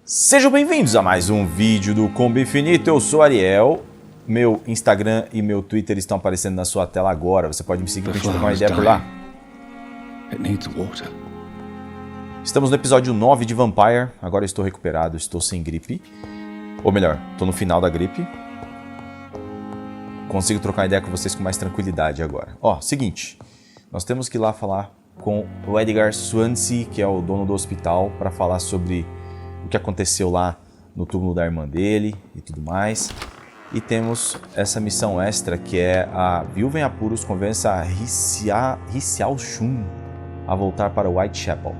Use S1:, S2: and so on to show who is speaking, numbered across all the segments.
S1: Sejam bem-vindos a mais um vídeo do Combo Infinito. Eu sou Ariel. Meu Instagram e meu Twitter estão aparecendo na sua tela agora. Você pode me seguir pra gente trocar uma ideia por lá. Estamos no episódio 9 de Vampyr. Agora eu estou recuperado, estou sem gripe. Ou melhor, estou no final da gripe. Consigo trocar ideia com vocês com mais tranquilidade agora. Ó, seguinte. Nós temos que ir lá falar com o Edgar Swansea, que é o dono do hospital, para falar sobre o que aconteceu lá no túmulo da irmã dele e tudo mais. E temos essa missão extra, que é a viúva em apuros convence a Xiao Shun a voltar para Whitechapel.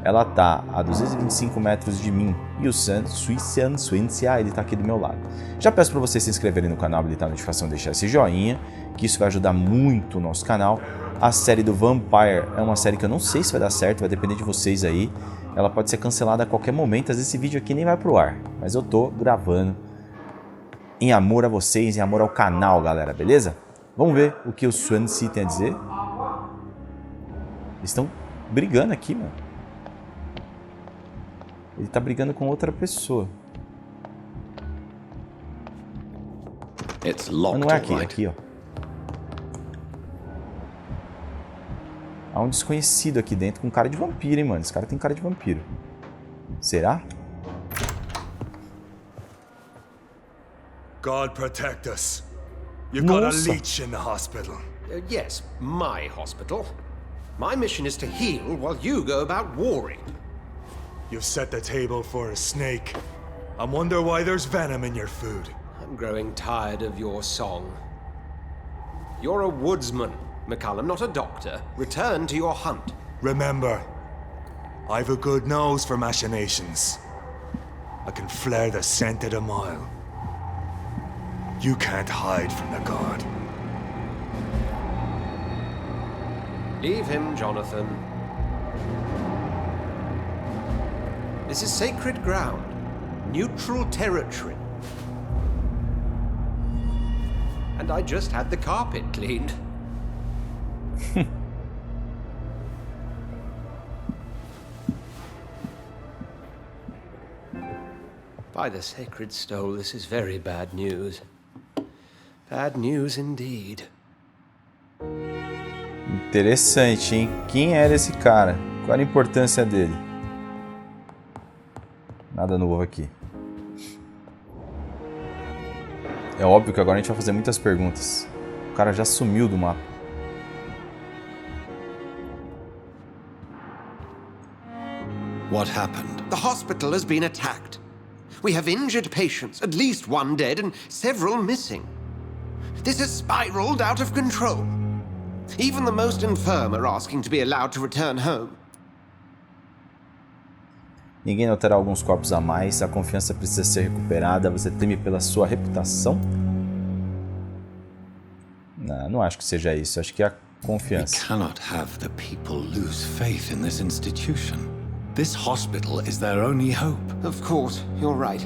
S1: Ela tá a 225 metros de mim e o Swansea, ele tá aqui do meu lado. Já peço para vocês se inscreverem no canal, habilitar a notificação e deixar esse joinha, que isso vai ajudar muito o nosso canal. A série do Vampyr é uma série que eu não sei se vai dar certo, vai depender de vocês aí. Ela pode ser cancelada a qualquer momento, às vezes esse vídeo aqui nem vai pro ar. Mas eu tô gravando em amor a vocês, em amor ao canal, galera, beleza? Vamos ver o que o Swansea tem a dizer. Eles estão brigando aqui, mano. Ele tá brigando com outra pessoa. Mas não é aqui, é aqui, ó. Há um desconhecido aqui dentro com cara de vampiro, hein, mano. Esse cara tem cara de vampiro. Será?
S2: God protect us. You've got a leech in the hospital.
S3: Yes, my hospital. My mission is to heal while you go about warring.
S2: You've set the table for a snake. I wonder why there's venom in your food.
S3: I'm growing tired of your song. You're a woodsman, McCallum, not a doctor. Return to your hunt.
S2: Remember, I've a good nose for machinations. I can flare the scent at a mile. You can't hide from the god.
S3: Leave him, Jonathan. This is sacred ground. Neutral territory. And I just had the carpet cleaned. By the sacred stole, this is very bad news. Bad news indeed.
S1: Interessante, hein? Quem era esse cara? Qual era a importância dele? Nada novo aqui. É óbvio que agora a gente vai fazer muitas perguntas. O cara já sumiu do mapa.
S4: What happened?
S3: The hospital has been attacked. We have injured patients, at least one dead and several missing. This has spiraled out of control. Even the most infirm are asking to be allowed to return home.
S1: Ninguém notará alguns corpos a mais. A confiança precisa ser recuperada. Você teme pela sua reputação? Não acho que seja isso. Acho que é a confiança.
S4: We cannot have the people lose faith in this institution. This hospital is their only hope.
S3: Of course, you're right.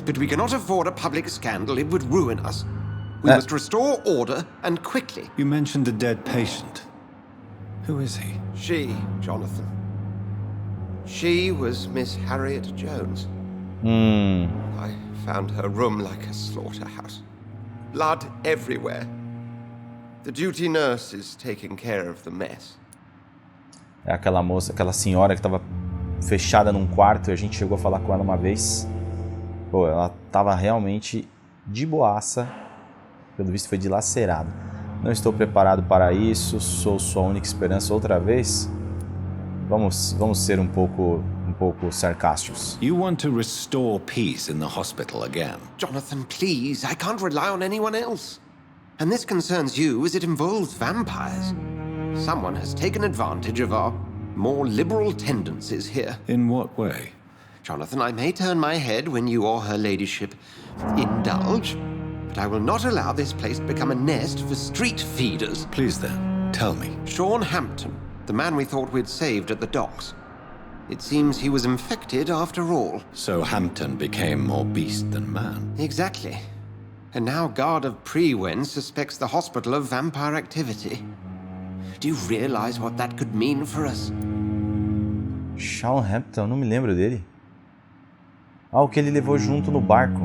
S3: But we cannot afford a public scandal. It would ruin us. We must restore order, and quickly.
S4: You mentioned a dead patient. Who is he?
S3: She, Jonathan. She was Miss Harriet Jones. I found her room like a slaughterhouse. Blood everywhere. The duty nurse is taking care of the mess.
S1: É aquela moça, aquela senhora que estava fechada num quarto e a gente chegou a falar com ela uma vez. Pô, ela estava realmente de boaça. Pelo visto foi dilacerada. Não estou preparado para isso. Sou sua única esperança outra vez. Vamos ser um pouco sarcásticos.
S4: You want to restore peace in the hospital again?
S3: Jonathan, please. I can't rely on anyone else. And this concerns you as it involves vampires. Someone has taken advantage of our more liberal tendencies here.
S4: In what way?
S3: Jonathan, I may turn my head when you or her ladyship indulge, but I will not allow this place to become a nest for street feeders.
S4: Please then, tell me.
S3: Sean Hampton, the man we thought we'd saved at the docks. It seems he was infected after all.
S4: So Hampton became more beast than man.
S3: Exactly. And now Guard of Prewen suspects the hospital of vampire activity. Do you realize what that could mean for us?
S1: Sean Hampton, não me lembro dele. Ah, o que ele levou junto no barco.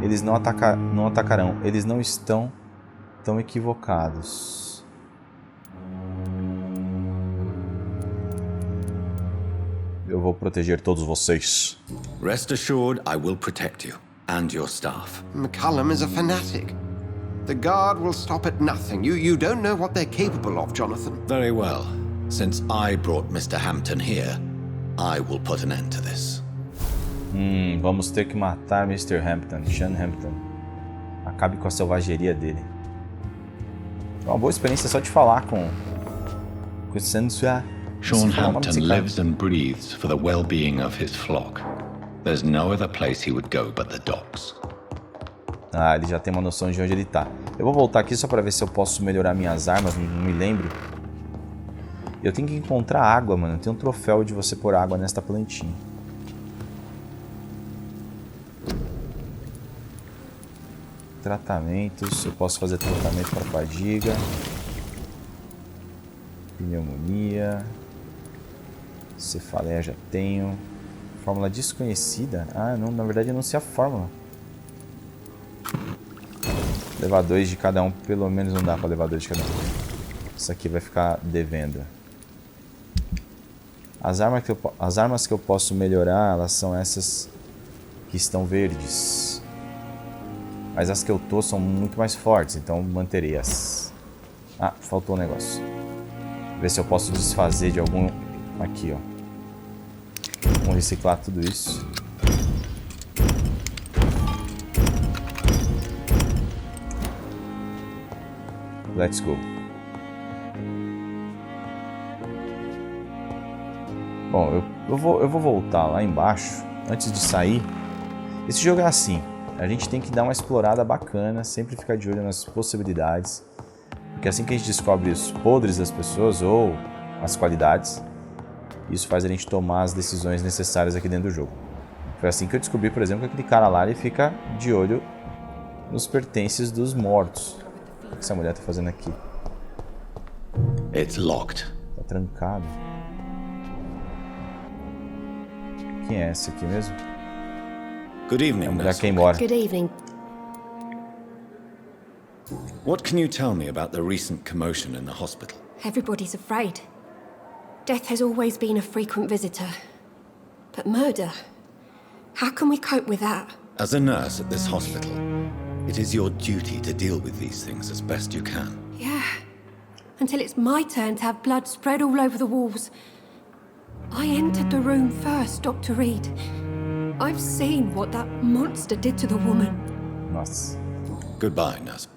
S1: Eles não atacarão. Eles não estão tão equivocados. Eu vou proteger todos vocês.
S4: Rest assured, I will protect you and your staff.
S3: McCallum is a fanatic. The guard will stop at nothing. You don't know what they're capable of, Jonathan.
S4: Very well. Since I brought Mr. Hampton here, I will put an end to this.
S1: Vamos ter que matar Mr. Hampton, Sean Hampton. Acabe com a selvageria dele. É uma boa experiência só de falar com
S4: Sean Hampton lives and breathes for the well-being of his flock. There's no other place he would go but the docks.
S1: Ah, ele já tem uma noção de onde ele tá. Eu vou voltar aqui só para ver se eu posso melhorar minhas armas, não me lembro. Eu tenho que encontrar água, mano. Tem um troféu de você pôr água nesta plantinha. Tratamentos, eu posso fazer tratamento para fadiga, pneumonia, cefaleia já tenho, fórmula desconhecida, não, na verdade eu não sei a fórmula. Levar 2 de cada um, pelo menos não dá para levar 2 de cada um. Isso aqui vai ficar devendo. As armas que eu posso melhorar, elas são essas que estão verdes. Mas as que eu tô são muito mais fortes, então manterei as. Ah, faltou um negócio. Ver se eu posso desfazer de algum... Aqui, ó. Vamos reciclar tudo isso. Let's go. Bom, eu vou voltar lá embaixo. Antes de sair. Esse jogo é assim. A gente tem que dar uma explorada bacana, sempre ficar de olho nas possibilidades, porque assim que a gente descobre os podres das pessoas ou as qualidades, isso faz a gente tomar as decisões necessárias aqui dentro do jogo. Foi assim que eu descobri, por exemplo, que aquele cara lá ele fica de olho nos pertences dos mortos. O que essa mulher tá fazendo aqui?
S4: It's locked.
S1: Tá trancado. Quem é esse aqui mesmo?
S4: Good evening,
S1: já quem mora.
S5: Good evening.
S4: What can you tell me about the recent commotion in the hospital?
S5: Everybody's afraid. Death has always been a frequent visitor. But murder? How can we cope with that?
S4: As a nurse at this hospital, it is your duty to deal with these things as best you can.
S5: Yeah. Until it's my turn to have blood spread all over the walls. I entered the room first, Dr. Reed. I've seen what that monster did to the woman.
S1: Nossa.
S4: Goodbye, nurse.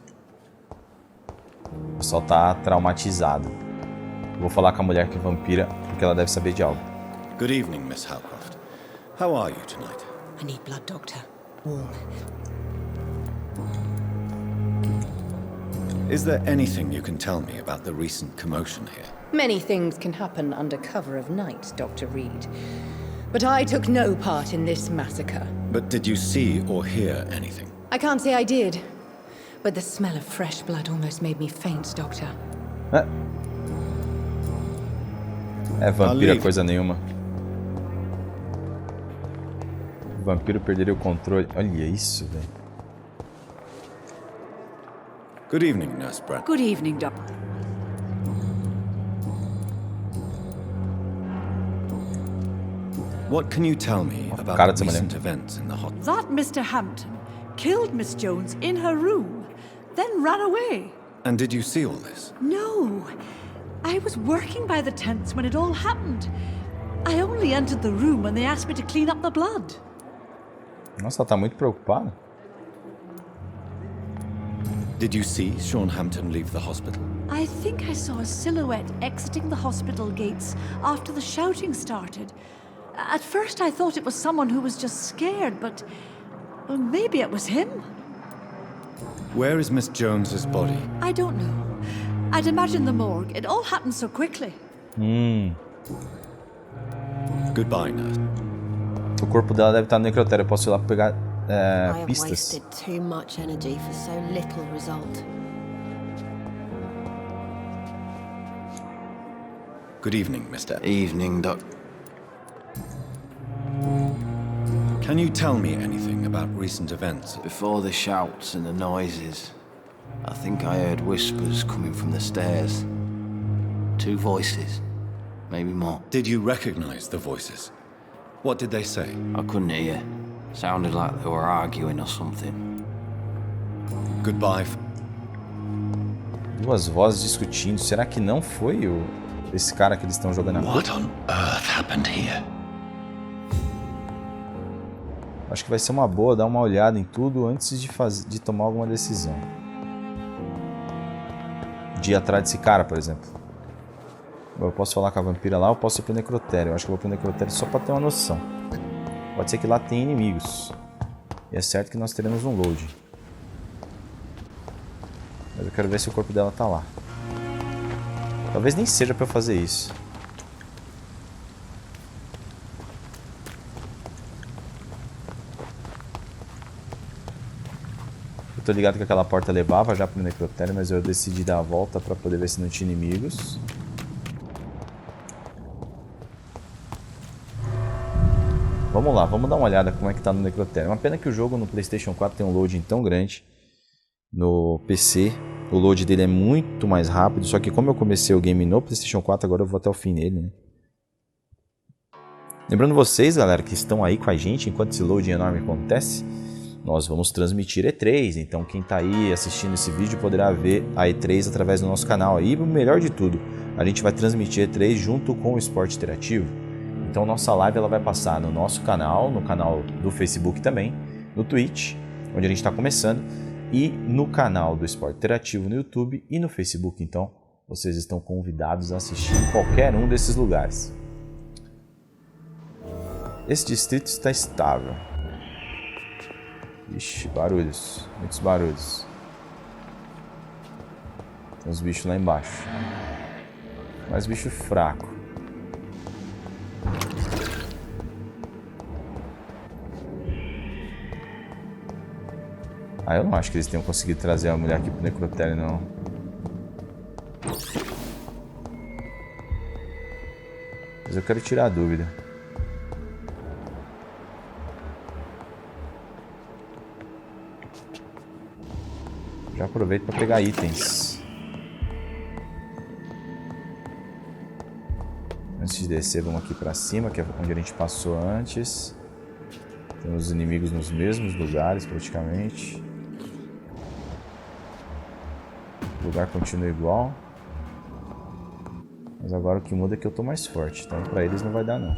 S1: O pessoal tá traumatizado. Vou falar com a mulher que é vampira, porque ela deve saber de algo.
S4: Good evening, Miss Howcroft. How are you tonight?
S5: I need blood, Doctor. Warm.
S4: Is there anything you can tell me about the recent commotion here?
S6: Many things can happen under cover of night, Dr. Reed. But I took no part in this massacre.
S4: But did you see or hear anything?
S6: I can't say I did. But the smell of fresh blood almost made me faint, Doctor.
S1: É vampira coisa nenhuma. O vampiro perderia o controle. Olha isso, velho.
S4: Good evening, Nurse Brad.
S7: Good evening, Doctor.
S4: What can you tell me about the recent events in the hospital?
S7: That Mr. Hampton killed Miss Jones in her room, then ran away.
S4: And did you see all this?
S7: No. I was working by the tents when it all happened. I only entered the room when they asked me to clean up the blood.
S1: Nossa, ela tá muito preocupada.
S4: Did you see Sean Hampton leave the hospital?
S7: I think I saw a silhouette exiting the hospital gates after the shouting started. At first I thought it was someone who was just scared, but well, maybe it was him.
S4: Where is Miss Jones's body?
S7: I don't know. I'd imagine the morgue. It all happened so quickly.
S4: Goodbye, nurse.
S1: O corpo dela deve estar no necrotério. Eu posso ir lá pegar pistas.
S5: I have wasted too much energy for so little result.
S4: Good evening, Mr.
S3: Evening, Doc.
S8: Can you tell me anything about recent events?
S9: Before the shouts and the noises, I think I heard whispers coming from the stairs. 2 voices, maybe more.
S8: Did you recognize the voices? What did they say?
S9: I couldn't hear. Sounded like they were arguing or something.
S8: Goodbye.
S1: 2 vozes discutindo. Será que não foi esse cara que eles estão jogando agora?
S4: What on earth happened here?
S1: Acho que vai ser uma boa dar uma olhada em tudo antes de tomar alguma decisão. De ir atrás desse cara, por exemplo. Eu posso falar com a vampira lá ou posso ir pro necrotério. Eu acho que eu vou pro necrotério só pra ter uma noção. Pode ser que lá tenha inimigos. E é certo que nós teremos um load. Mas eu quero ver se o corpo dela tá lá. Talvez nem seja pra eu fazer isso. Eu tô ligado que aquela porta levava já pro necrotério, mas eu decidi dar a volta pra poder ver se não tinha inimigos. Vamos lá, vamos dar uma olhada como é que tá no necrotério. Uma pena que o jogo no PlayStation 4 tem um loading tão grande. No PC, o load dele é muito mais rápido. Só que como eu comecei o game no PlayStation 4, agora eu vou até o fim nele, né? Lembrando vocês, galera, que estão aí com a gente enquanto esse loading enorme acontece, nós vamos transmitir E3. Então quem tá aí assistindo esse vídeo poderá ver a E3 através do nosso canal. E o melhor de tudo, a gente vai transmitir E3 junto com o Esporte Interativo. Então nossa live ela vai passar no nosso canal, no canal do Facebook também, no Twitch, onde a gente está começando, e no canal do Esporte Interativo no YouTube e no Facebook. Então vocês estão convidados a assistir em qualquer um desses lugares. Esse distrito está estável. Ixi, barulhos, muitos barulhos. Tem uns bichos lá embaixo. Mais bicho fraco. Ah, eu não acho que eles tenham conseguido trazer a mulher aqui pro necrotério, não. Mas eu quero tirar a dúvida. Já aproveito para pegar itens. Antes de descer, vamos aqui para cima, que é onde a gente passou antes. Temos inimigos nos mesmos lugares, praticamente. O lugar continua igual. Mas agora o que muda é que eu tô mais forte. Então pra eles não vai dar, não.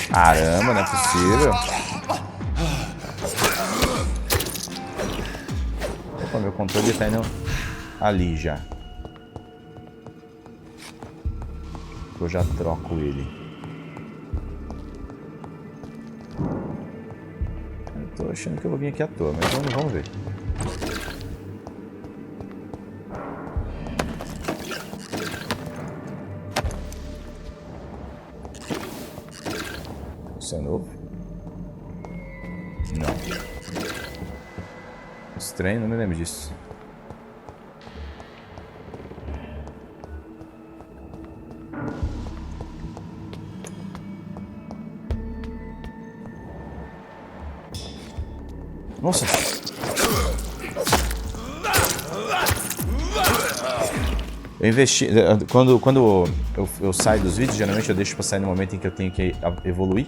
S1: Caramba, não é possível. Opa, meu controle tá indo ali já. Eu já troco ele. Eu tô achando que eu vou vir aqui à toa, mas vamos ver. Isso é novo? Não. Estranho, não me lembro disso. Nossa! Eu investi... Quando eu saio dos vídeos, geralmente eu deixo pra sair no momento em que eu tenho que evoluir.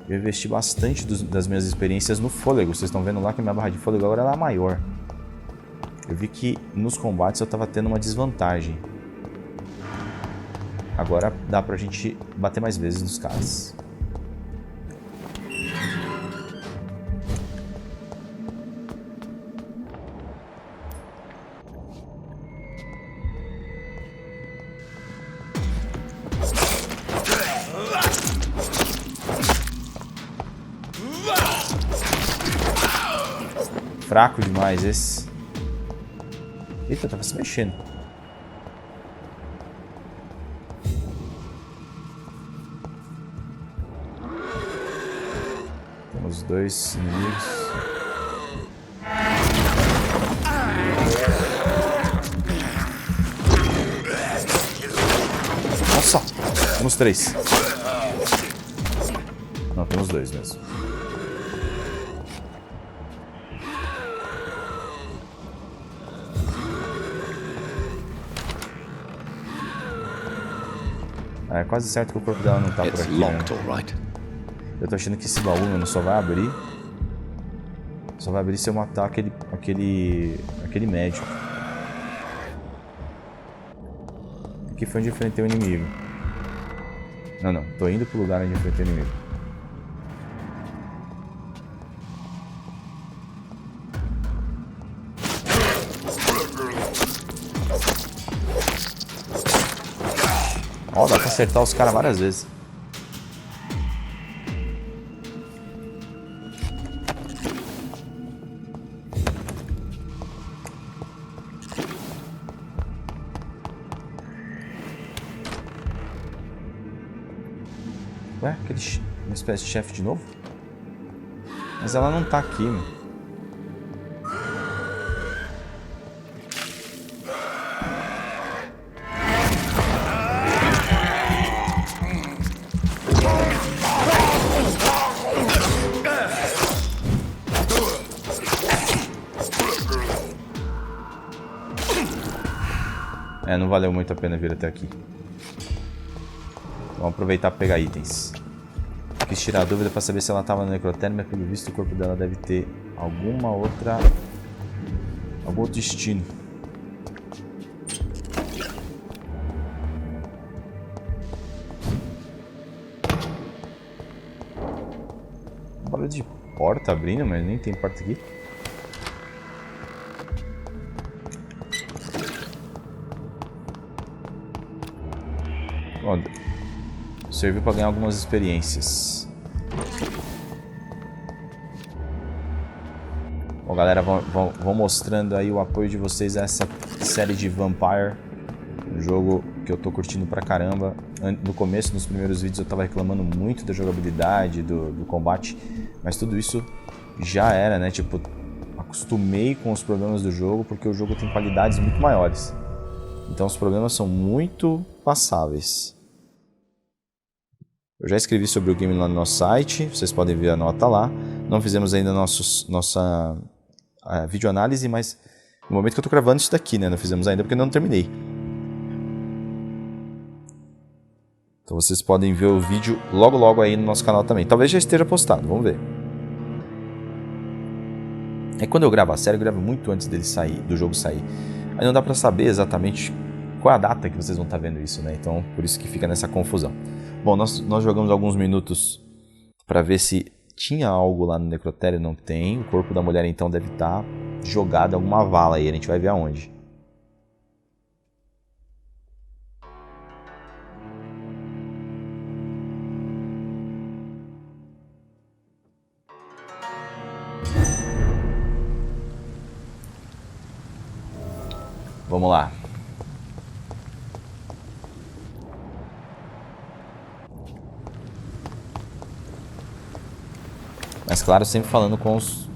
S1: Eu investi bastante das minhas experiências no fôlego. Vocês estão vendo lá que minha barra de fôlego agora ela é maior. Eu vi que nos combates eu tava tendo uma desvantagem. Agora dá pra gente bater mais vezes nos caras. Fraco demais esse. Eita, tava se mexendo. Temos 2 inimigos. Temos 3. Não, temos 2 mesmo. É quase certo que o corpo dela não tá por aqui, né? Eu tô achando que esse baú, mano, só vai abrir. Só vai abrir se eu matar aquele médico. Aqui foi onde eu enfrentei o inimigo. Não. Tô indo pro lugar onde eu enfrentei o inimigo. Ó, dá pra acertar os caras várias vezes. Ué, uma espécie de chefe de novo? Mas ela não tá aqui, meu. Não valeu muito a pena vir até aqui. Vamos aproveitar para pegar itens. Quis tirar a dúvida para saber se ela estava no necrotério, mas pelo visto o corpo dela deve ter algum outro destino. Um barulho de porta abrindo, mas nem tem porta aqui. Serviu para ganhar algumas experiências. Bom, galera, vão mostrando aí o apoio de vocês a essa série de Vampyr. Um jogo que eu tô curtindo pra caramba. No começo, nos primeiros vídeos, eu tava reclamando muito da jogabilidade, do combate. Mas tudo isso já era, né? Tipo, acostumei com os problemas do jogo, porque o jogo tem qualidades muito maiores. Então os problemas são muito passáveis. Eu já escrevi sobre o game lá no nosso site, vocês podem ver a nota lá. Não fizemos ainda nossa videoanálise, mas no momento que eu tô gravando isso daqui, né? Não fizemos ainda porque não terminei. Então vocês podem ver o vídeo logo aí no nosso canal também. Talvez já esteja postado, vamos ver. Quando eu gravo a série, eu gravo muito antes do jogo sair. Aí não dá pra saber exatamente qual é a data que vocês vão estar vendo isso, né? Então por isso que fica nessa confusão. Bom, nós jogamos alguns minutos para ver se tinha algo lá no necrotério, não tem. O corpo da mulher então deve estar jogado em alguma vala aí, a gente vai ver aonde. Vamos lá. Mas claro, sempre falando com os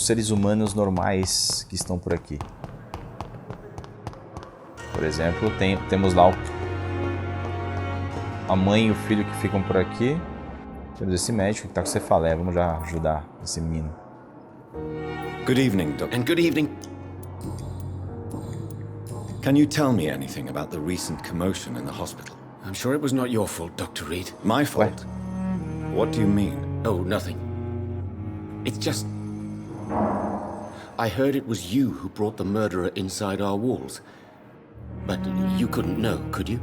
S1: seres humanos normais que estão por aqui. Por exemplo, temos lá a mãe e o filho que ficam por aqui. Temos esse médico que está com cefaleia. Vamos já ajudar esse menino.
S8: Good evening, Doctor. And good evening. Can you tell me anything about the recent commotion in the hospital?
S10: I'm sure it was not your fault, Dr. Reed.
S8: My fault? What do you mean?
S10: Oh, nothing. It's just... I heard it was you who brought the murderer inside our walls. But you couldn't know, could you?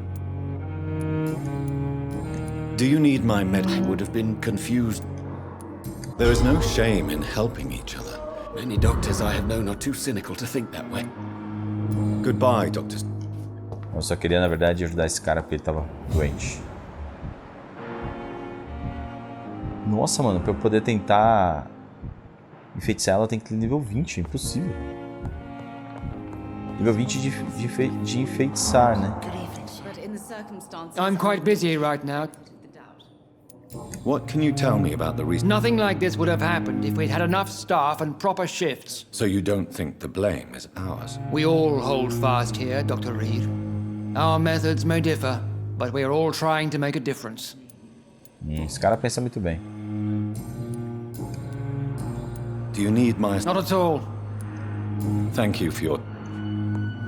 S8: Do you need my medical?
S10: I would have been confused.
S8: There is no shame in helping each other.
S10: Many doctors I have known are too cynical to think that way.
S8: Goodbye, doctors.
S1: Eu só queria, na verdade, ajudar esse cara porque ele tava doente. Nossa, mano, pra eu poder tentar enfeitiçar ela tem que ter nível 20, é impossível. Nível 20 de enfeitiçar, né?
S11: I'm quite busy right now.
S8: What can you tell me about the reason?
S11: Nothing like this would have happened if we'd had enough staff and proper shifts.
S8: So you don't think the blame is ours?
S11: We all hold fast here, Dr. Reed. Our methods may differ, but we're all trying to make a difference.
S1: Esse cara pensa muito bem.
S8: Do you need my...
S11: Not at all.
S8: Thank you for your...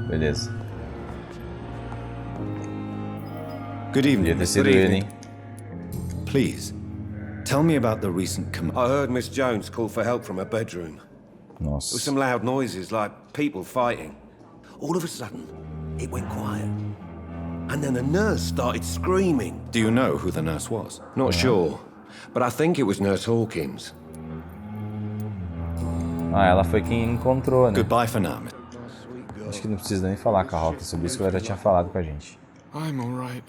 S1: Beleza.
S8: Good evening.
S1: Devia ter sido ele, hein?
S8: Please, tell me about the recent
S12: I heard Miss Jones call for help from her bedroom. There was some loud noises, like people fighting. All of a sudden, it went quiet. And then the nurse started screaming.
S8: Do you know who the nurse was?
S12: Not sure, but I think it was Nurse Hawkins.
S1: Ah, ela foi quem encontrou, né?
S8: Goodbye for now.
S1: Acho que não precisa nem falar com a Hawkins sobre isso, que ela já tinha falado com a gente.
S13: I'm alright.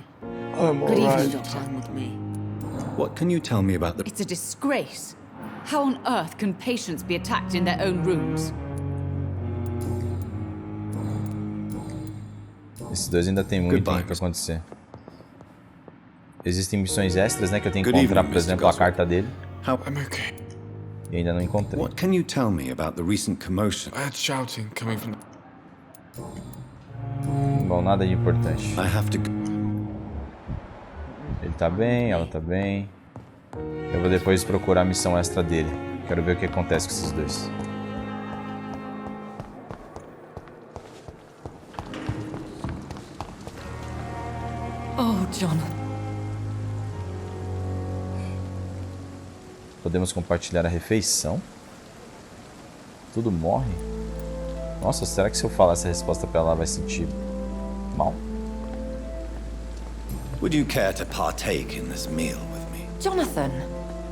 S7: Good evening, Doctor. With me.
S8: What can you tell me about the...
S14: It's a disgrace. How on earth can patients be attacked in their own rooms?
S1: Esses dois ainda tem muito pra acontecer. Existem missões extras, né, que eu tenho que encontrar, por exemplo, a carta dele.
S13: I'm okay.
S1: E ainda não encontrei.
S8: What can you tell me about the recent commotion?
S13: I had shouting coming from...
S1: Bom, nada de importante.
S8: I have to...
S1: Ele tá bem, ela tá bem. Eu vou depois procurar a missão extra dele. Quero ver o que acontece com esses dois.
S14: Oh, John.
S1: Podemos compartilhar a refeição? Tudo morre? Nossa, será que se eu falar essa resposta pra ela, ela vai sentir mal?
S9: Would you care to partake in this meal with me?
S6: Jonathan,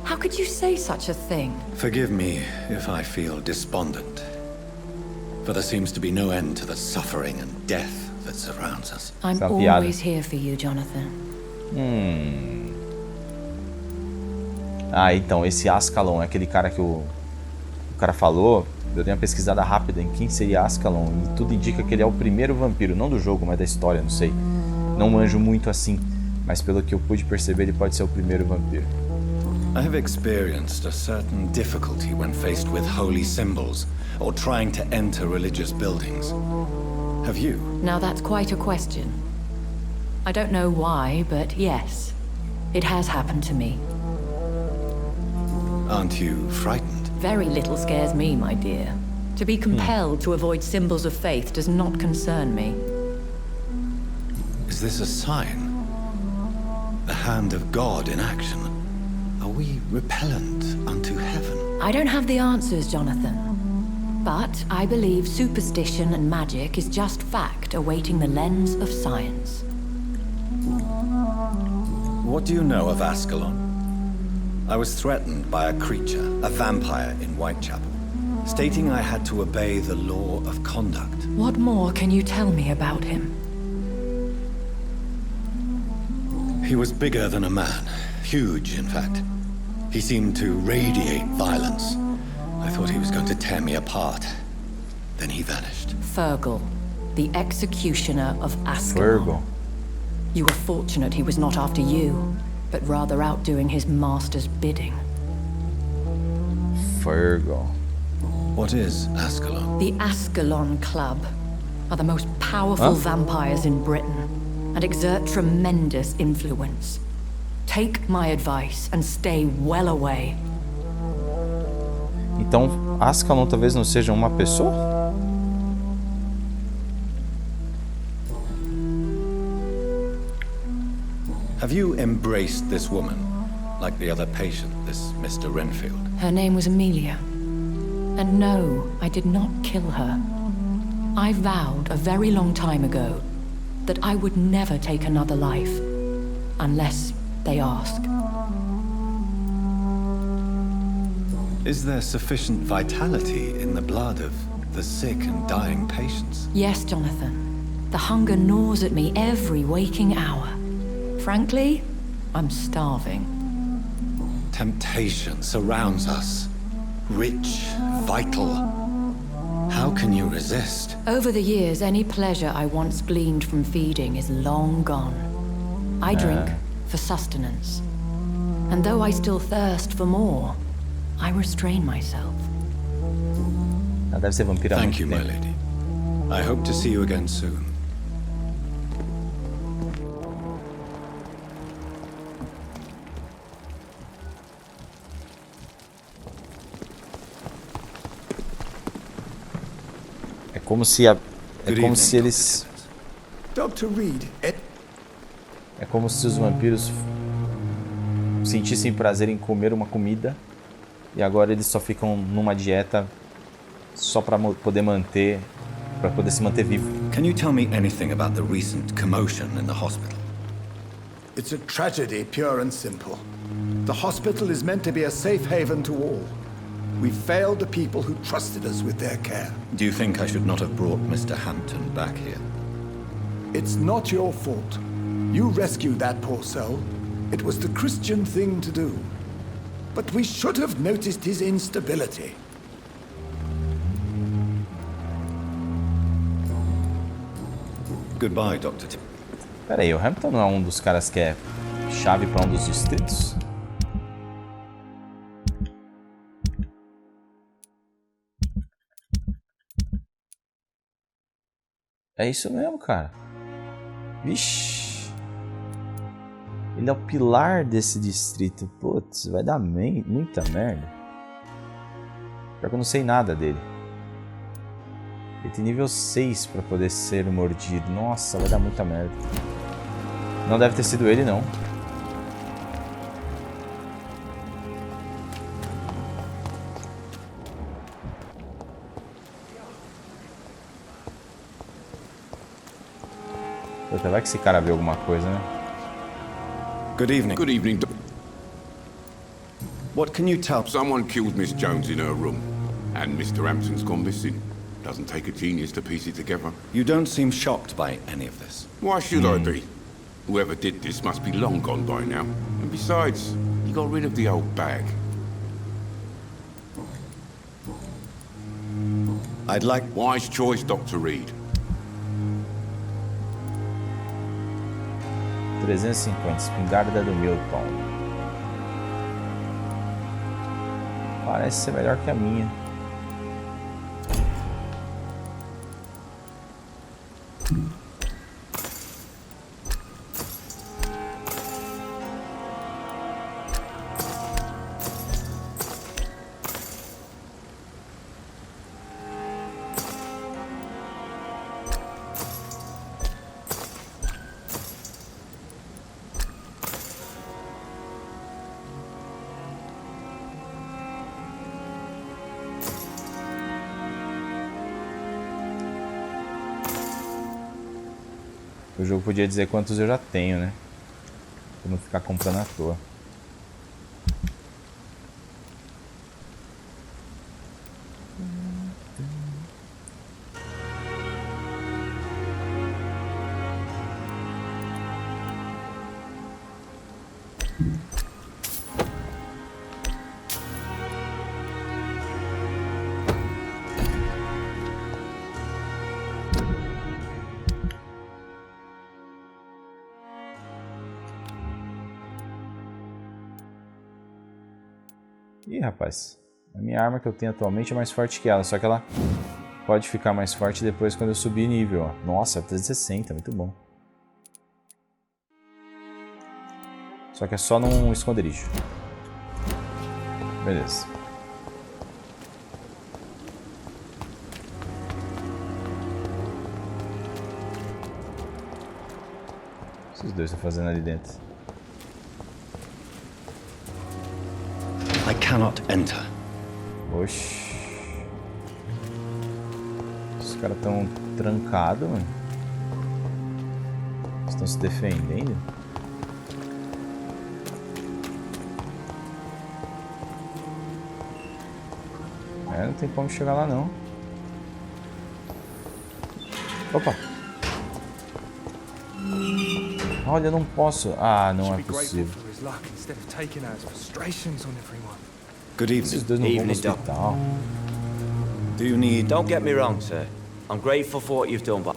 S6: how could you say such a thing?
S4: Forgive me if I feel despondent, for there seems to be no end to the suffering and death that surrounds us.
S6: I'm always here for you, Jonathan.
S1: Ah, então, esse Ascalon é aquele cara que o cara falou. Eu dei uma pesquisada rápida em quem seria Ascalon e tudo indica que ele é o primeiro vampiro, não do jogo, mas da história, não sei. Não manjo muito assim, mas pelo que eu pude perceber, ele pode ser o primeiro vampiro.
S4: I have experienced a certain difficulty when faced with holy symbols or trying to enter religious buildings. Have you?
S6: Now that's quite a question. I don't know why, but yes, it has happened to me.
S4: Aren't you frightened?
S6: Very little scares me, my dear. To be compelled to avoid symbols of faith does not concern me.
S4: Is this a sign? The hand of God in action? Are we repellent unto heaven?
S6: I don't have the answers, Jonathan. But I believe superstition and magic is just fact awaiting the lens of science.
S4: What do you know of Ascalon? I was threatened by a creature, a vampire in Whitechapel, stating I had to obey the law of conduct.
S6: What more can you tell me about him?
S4: He was bigger than a man. Huge, in fact. He seemed to radiate violence. I thought he was going to tear me apart. Then he vanished.
S6: Fergal, the executioner of Ascalon.
S1: Fergal.
S6: You were fortunate he was not after you, but rather out doing his master's bidding.
S1: Fergal.
S4: What is Ascalon?
S6: The Ascalon Club are the most powerful vampires in Britain and exert tremendous influence. Take my advice and stay well away.
S1: Então, Ascalon talvez não seja uma pessoa?
S4: Have you embraced this woman, like the other patient, this Mr. Renfield?
S6: Her name was Amelia. And no, I did not kill her. I vowed a very long time ago that I would never take another life, unless they ask.
S4: Is there sufficient vitality in the blood of the sick and dying patients?
S6: Yes, Jonathan. The hunger gnaws at me every waking hour. Frankly, I'm starving.
S4: Temptation surrounds us. Rich, vital. How can you resist?
S6: Over the years, any pleasure I once gleaned from feeding is long gone. I drink for sustenance. And though I still thirst for more, I restrain myself.
S1: Deve ser vampira.
S4: Thank you, my lady. I hope to see you again soon.
S1: como se eles...
S15: Dr. Reed,
S1: É como se os vampiros sentissem prazer em comer uma comida e agora eles só ficam numa dieta só para poder se manter vivo.
S4: Can you tell me anything about the recent commotion in the hospital?
S15: It's a tragedy, pure and simple. The hospital is meant to be a safe haven to all. We failed the people who trusted us with their care.
S4: Do you think I should not have brought Mr. Hampton back here?
S15: It's not your fault. You rescued that poor soul. It was the Christian thing to do. But we should have noticed his instability.
S4: Goodbye, Dr. Tim.
S1: Pera aí, o Hampton não é um dos caras que é chave para um dos distritos? É isso mesmo, cara. Vixe. Ele é o pilar desse distrito. Putz, vai dar muita merda. Pior que eu não sei nada dele. Ele tem nível 6 pra poder ser mordido. Nossa, vai dar muita merda. Não deve ter sido ele, não. Puta, vai que esse cara vê alguma coisa, né?
S4: Good evening.
S16: Good evening.
S4: What can you tell?
S16: Someone killed Miss Jones in her room, and Mr. Hampton's gone missing. Doesn't take a genius to piece it together.
S4: You don't seem shocked by any of this.
S16: Why should I be? Whoever did this must be long gone by now. And besides, he got rid of the old bag.
S4: I'd like...
S16: Wise choice, Dr. Reed.
S1: 350, espingarda do Milton. Parece ser melhor que a minha. O jogo podia dizer quantos eu já tenho, né? Pra não ficar comprando à toa. Ih, rapaz, a minha arma que eu tenho atualmente é mais forte que ela, só que ela pode ficar mais forte depois quando eu subir nível, ó. Nossa, 360, muito bom. Só que é só num esconderijo. Beleza. O que esses dois estão fazendo ali dentro?
S4: I cannot enter.
S1: Oxi. Os caras estão trancados, mano. Estão se defendendo. É, não tem como chegar lá não. Opa! Olha, eu não posso. Ah, não é possível.
S4: Good evening.
S1: Esses dois não vão no hospital.
S17: Do you need... Don't get me wrong, sir. I'm grateful for what you've done, but...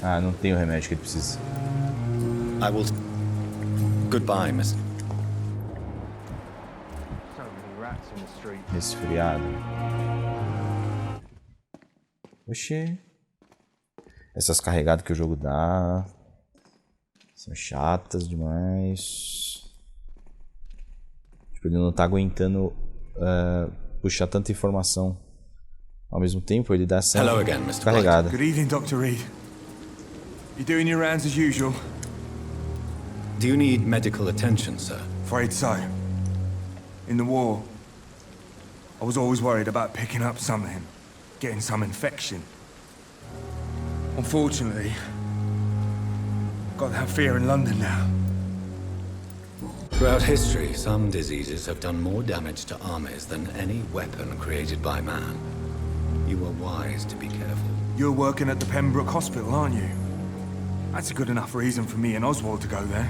S1: Ah, não tem o remédio que ele precisa.
S4: I will... Goodbye, miss.
S1: Resfriado. Oxê. Essas carregadas que o jogo dá são chatas demais. Tipo, ele não tá aguentando puxar tanta informação Ao mesmo tempo, ele dá essa
S4: Hello again, Mr.
S1: carregada.
S2: Good evening, Dr. Reed. You doing your rounds as usual?
S4: Do you need medical attention, sir?
S2: Afraid so. In the war, I was always worried about picking up something, getting some infection. Unfortunately, got that fear in London now.
S4: Throughout history, some diseases have done more damage to armies than any weapon created by man. You are wise to be careful.
S2: You're working at the Pembroke Hospital, aren't you? That's a good enough reason for me and Oswald to go there.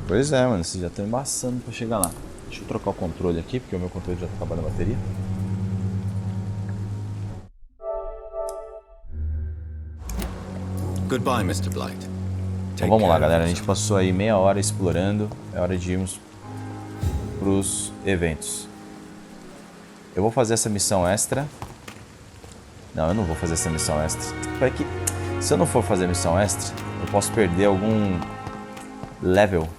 S1: Pois é, mano, vocês já estão embaçando pra chegar lá. Deixa eu trocar o controle aqui, porque o meu controle já tá acabando a bateria.
S4: Goodbye, Mr. Blight.
S1: Então vamos lá, galera. A gente passou aí meia hora explorando. É hora de irmos pros eventos. Eu vou fazer essa missão extra. Não, eu não vou fazer essa missão extra. É que, se eu não for fazer missão extra, eu posso perder algum level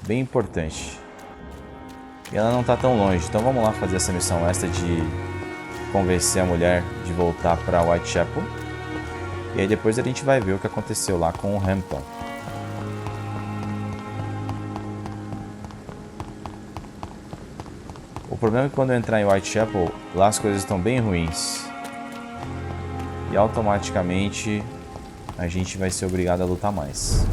S1: bem importante. E ela não tá tão longe. Então vamos lá fazer essa missão extra de convencer a mulher de voltar pra Whitechapel. E aí depois a gente vai ver o que aconteceu lá com o Hampton. O problema é que quando eu entrar em Whitechapel, lá as coisas estão bem ruins. E automaticamente a gente vai ser obrigado a lutar mais.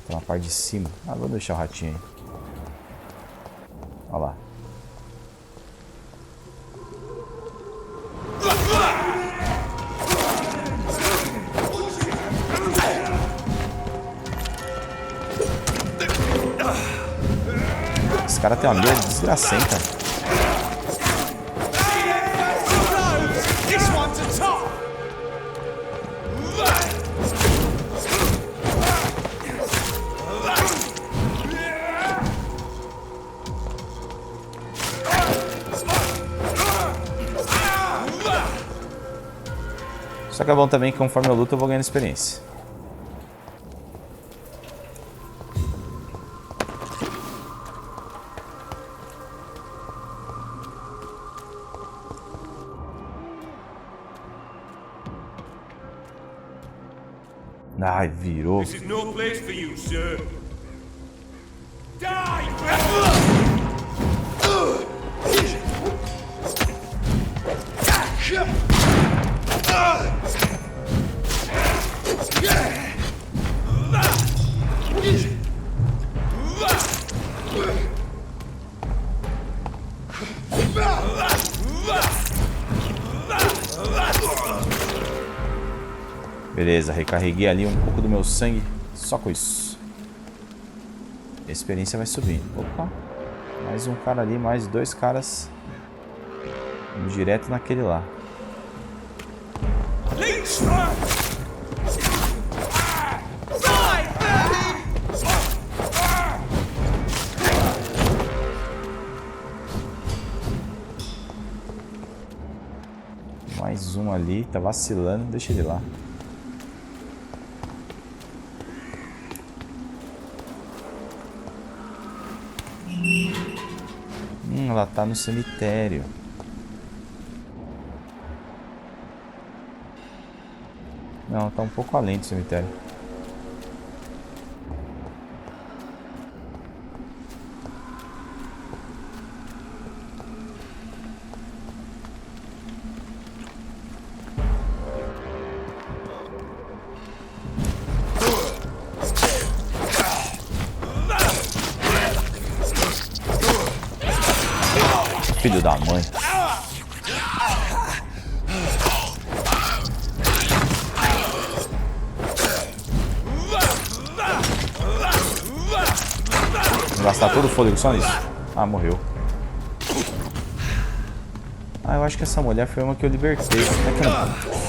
S1: Tá na parte de cima. Ah, vou deixar o ratinho aí. Olha lá. Esse cara tem uma mira desgracenta. Só que é bom também que conforme eu luto eu vou ganhando experiência. Ai, virou.
S2: This is no place for you, sir. Die!
S1: Beleza, recarreguei ali um pouco do meu sangue. Só com isso. A experiência vai subindo. Opa. Mais um cara ali, mais dois caras. Vamos direto naquele lá. Mais um ali, tá vacilando, deixa ele lá. Ela tá no cemitério. Não, tá um pouco além do cemitério. Filho da mãe. Vou gastar todo o fôlego só nisso. Ah, morreu. Ah, eu acho que essa mulher foi uma que eu libertei. Como é que não?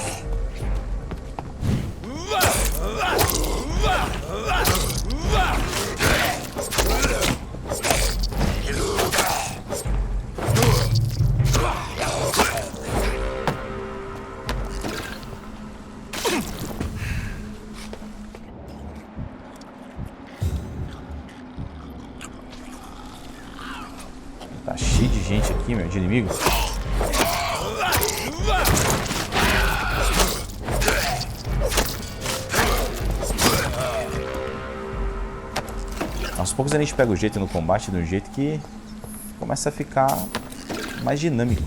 S1: aqui, meu, de inimigo. Aos poucos a gente pega o jeito no combate de um jeito que começa a ficar mais dinâmico.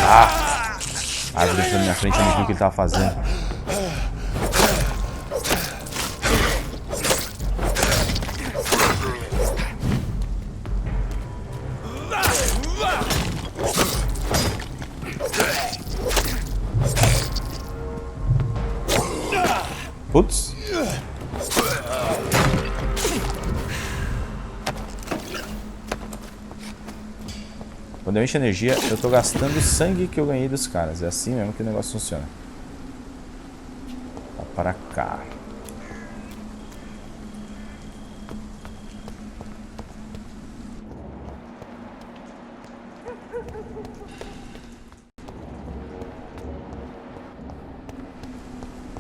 S1: Ah! A árvore na minha frente, eu não vi o que ele tava fazendo. Putz. Quando eu encho energia, eu tô gastando o sangue que eu ganhei dos caras. É assim mesmo que o negócio funciona. Tá para cá.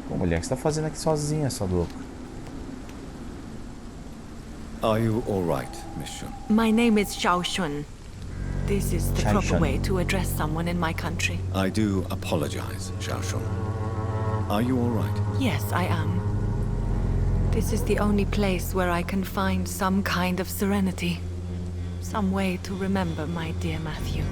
S1: Pô, mulher, o que você tá fazendo aqui sozinha, sua louca?
S4: Are you all right, Miss Shun?
S18: My name is Xiao Shun. This is the proper way to address someone in my country.
S4: I do apologize, Xiao Shun. Are you all right?
S18: Yes, I am. This is the only place where I can find some kind of serenity. Some way to remember my dear Matthew.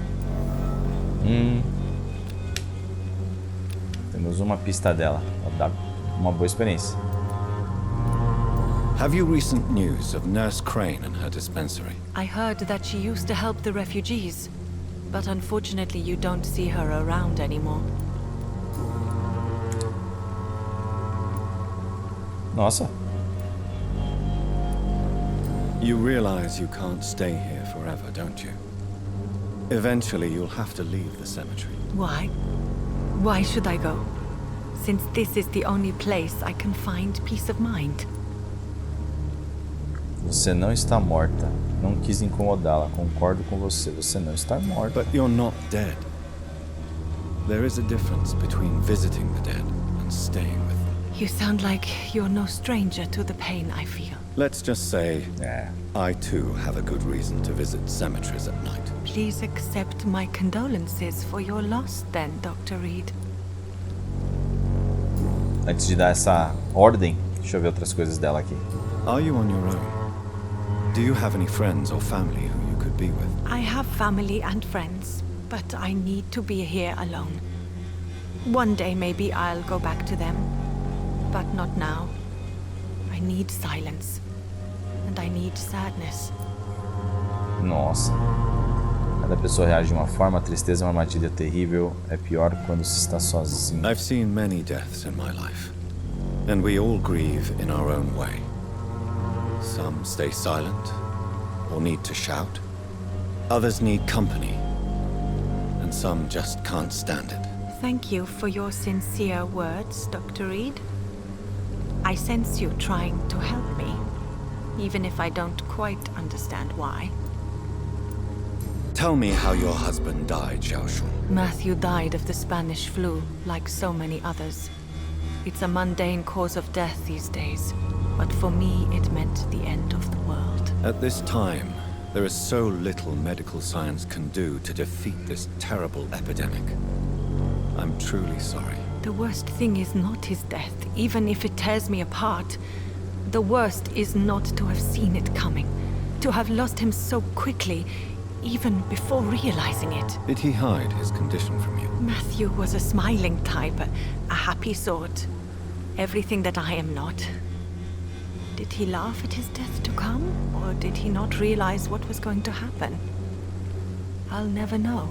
S1: Temos uma pista dela. Dá uma boa experiência.
S4: Have you recent news of Nurse Crane and her dispensary?
S18: I heard that she used to help the refugees, but unfortunately you don't see her around anymore.
S1: Nossa.
S4: You realize you can't stay here forever, don't you? Eventually you'll have to leave the cemetery.
S18: Why? Why should I go? Since this is the only place I can find peace of mind.
S1: Você não está morta. Não quis incomodá-la. Concordo com você. Você não está morta.
S4: But you're not dead. There is a difference between visiting the dead and staying with them.
S18: You sound like you're no stranger to the pain I feel.
S4: Let's just say, I too have a good reason to visit cemeteries at night.
S18: Please accept my condolences for your loss then, Dr. Reed.
S1: Antes de dar essa ordem, deixa eu ver outras coisas dela aqui.
S4: Are you on your own? Do you have any friends or family who you could be with?
S18: I have family and friends, but I need to be here alone. One day maybe I'll go back to them, but not now. I need silence, and I need sadness.
S1: Nossa. Cada pessoa reage de uma forma, a tristeza é uma armadilha terrível, é pior quando se está sozinho.
S4: I've seen many deaths in my life, and we all grieve in our own way. Some stay silent, or need to shout. Others need company, and some just can't stand it.
S18: Thank you for your sincere words, Dr. Reed. I sense you trying to help me, even if I don't quite understand why.
S4: Tell me how your husband died, Xiao Shun.
S18: Matthew died of the Spanish flu, like so many others. It's a mundane cause of death these days, but for me it meant the end of the world.
S4: At this time, there is so little medical science can do to defeat this terrible epidemic. I'm truly sorry.
S18: The worst thing is not his death, even if it tears me apart. The worst is not to have seen it coming, to have lost him so quickly, even before realizing it.
S4: Did he hide his condition from you?
S18: Matthew was a smiling type, a happy sort. Everything that I am not. Did he laugh at his death to come, or did he not realize what was going to happen? I'll never know.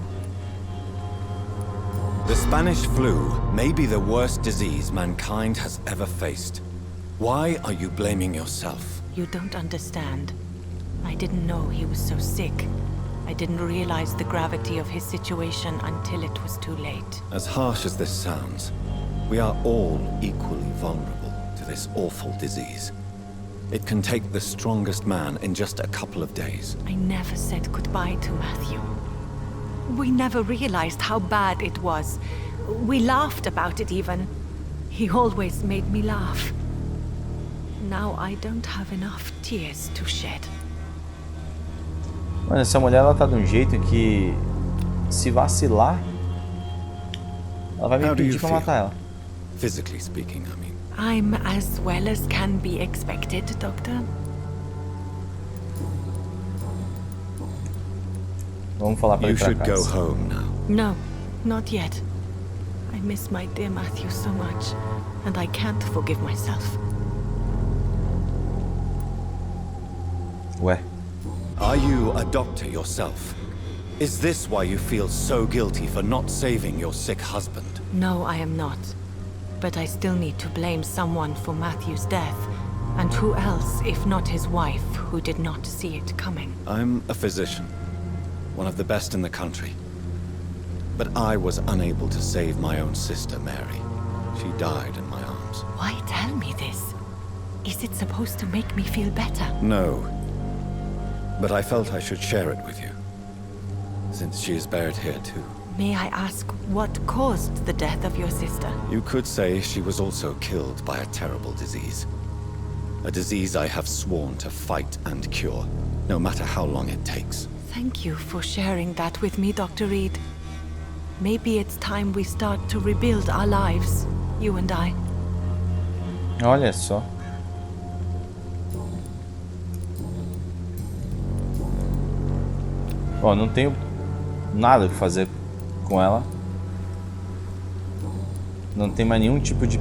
S4: The Spanish flu may be the worst disease mankind has ever faced. Why are you blaming yourself?
S18: You don't understand. I didn't know he was so sick. I didn't realize the gravity of his situation until it was too late.
S4: As harsh as this sounds, we are all equally vulnerable to this awful disease. It can take the strongest man in just a couple of days.
S18: I never said goodbye to Matthew. We never realized how bad it was. We laughed about it even. He always made me laugh. Now I don't have enough tears to shed.
S1: Mano, essa mulher ela tá de um jeito que se vacilar, ela vai me pedir pra matar ela.
S4: Physically speaking, I mean.
S18: I'm as well as can be expected, Doctor.
S1: Vamos falar pra ele pra casa.
S4: You should go home now.
S18: No, not yet. I miss my dear Matthew so much, and I can't forgive myself.
S1: Ué.
S4: Are you a doctor yourself? Is this why you feel so guilty for not saving your sick husband?
S18: No, I am not. But I still need to blame someone for Matthew's death. And who else, if not his wife, who did not see it coming?
S4: I'm a physician. One of the best in the country. But I was unable to save my own sister, Mary. She died in my arms.
S18: Why tell me this? Is it supposed to make me feel better?
S4: No. But I felt I should share it with you. Since she is buried here too.
S18: May I ask what caused the death of your sister?
S4: You could say she was also killed by a terrible disease. A disease I have sworn to fight and cure, no matter how long it takes.
S18: Thank you for sharing that with me, Dr. Reed. Maybe it's time we start to rebuild our lives, you and I.
S1: Olha só. Ó, não tenho nada o que fazer com ela. Não tem mais nenhum tipo de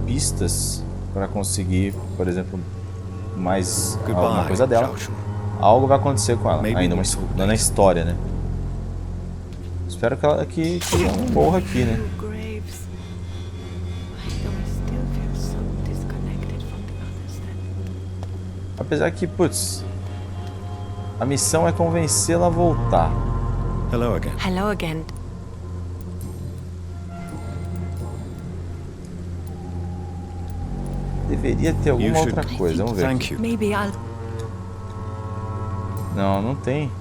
S1: pistas para conseguir, por exemplo, mais alguma coisa dela. Algo vai acontecer com ela, ainda não na história, né? Espero que ela que não morra aqui, né? Apesar que, putz, a missão é convencê-la a voltar.
S4: Hello again.
S18: Hello again.
S1: Deveria ter alguma outra coisa, vamos ver.
S4: Thank you.
S18: Maybe I'll...
S1: Não, não tem.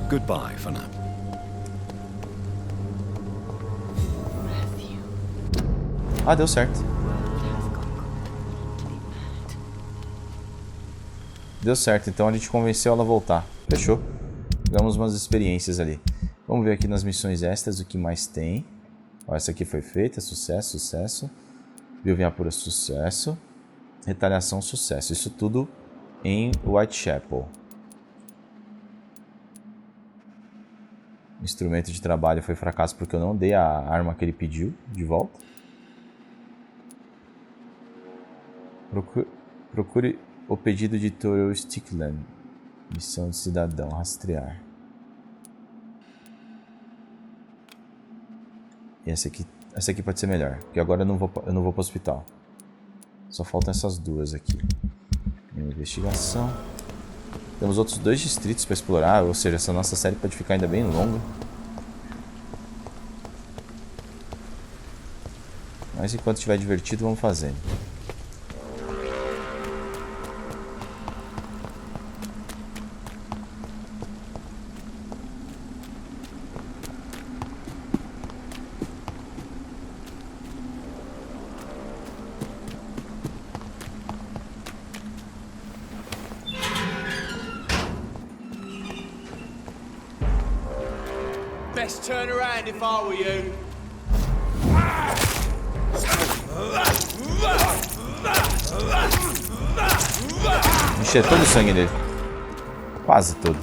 S4: Goodbye for now.
S1: Ah, deu certo. Deu certo, então a gente convenceu ela a voltar. Fechou. Pegamos umas experiências ali. Vamos ver aqui nas missões extras o que mais tem. Ó, essa aqui foi feita, sucesso, sucesso. Vampyr, sucesso. Retaliação, sucesso. Isso tudo em Whitechapel. Instrumento de trabalho foi fracasso porque eu não dei a arma que ele pediu de volta. Procure o pedido de Toro Stickland. Missão de cidadão, rastrear. E essa aqui pode ser melhor, porque agora eu não vou para o hospital. Só faltam essas duas aqui. Investigação. Temos outros 2 distritos para explorar, ou seja, essa nossa série pode ficar ainda bem longa. Mas enquanto estiver divertido, vamos fazendo.
S19: Best turn around if I were you.
S1: Encher todo o sangue dele. Quase todo.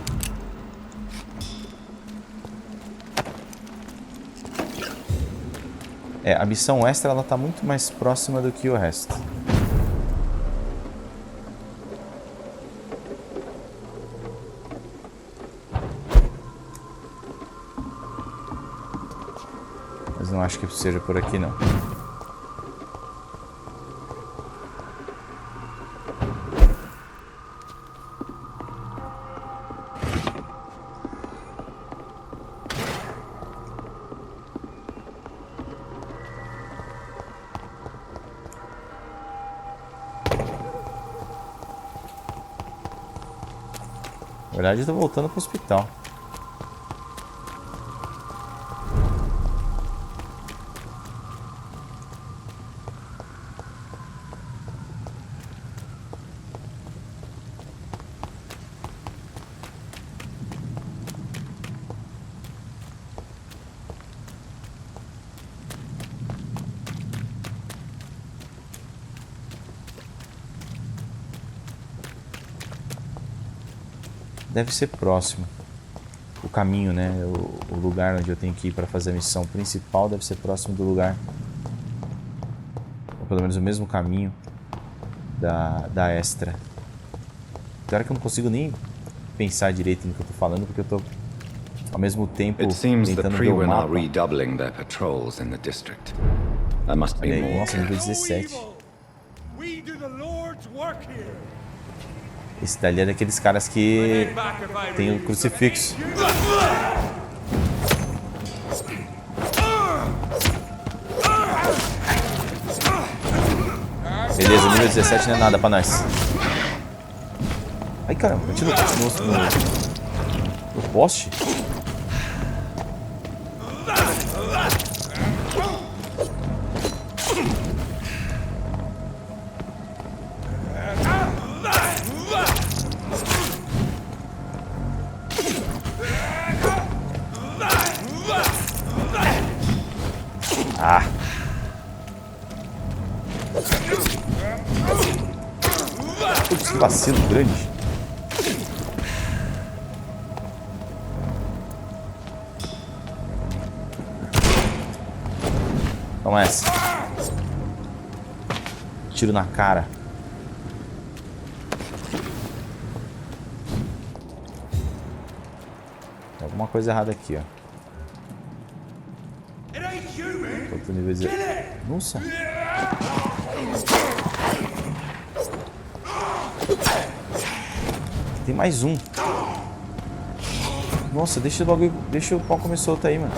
S1: É, a missão extra ela tá muito mais próxima do que o resto. Mas não acho que seja por aqui não. Na verdade, eu tô voltando pro hospital. Deve ser próximo. O caminho, né? O lugar onde eu tenho que ir para fazer a missão principal deve ser próximo do lugar. Ou pelo menos o mesmo caminho da extra. Claro que eu não consigo nem pensar direito no que eu tô falando, porque eu tô ao mesmo tempo tentando ver o mapa.
S4: Redoubling their patrols in the district. There must be more.
S1: Nossa, nível 17. Esse dali é daqueles caras que tem o crucifixo. Beleza, nível 17 não é nada pra nós. Ai caramba, continua no poste. Ah. Putz, que vacilo grande. Toma essa. Tiro na cara. Tem alguma coisa errada aqui, ó. Outro nível de... Nossa. Tem mais um. Nossa, deixa o bagulho... Deixa o pau comer solto aí, mano.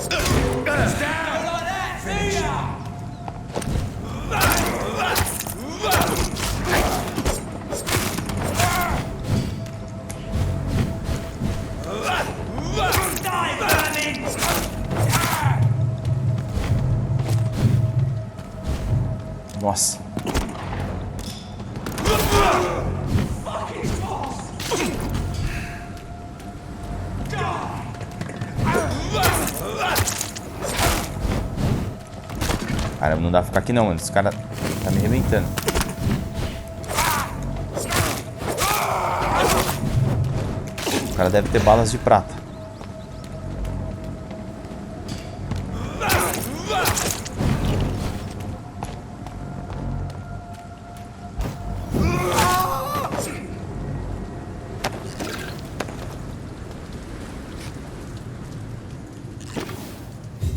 S1: Nossa. Cara, não dá pra ficar aqui não, mano. Esse cara tá me arrebentando. O cara deve ter balas de prata.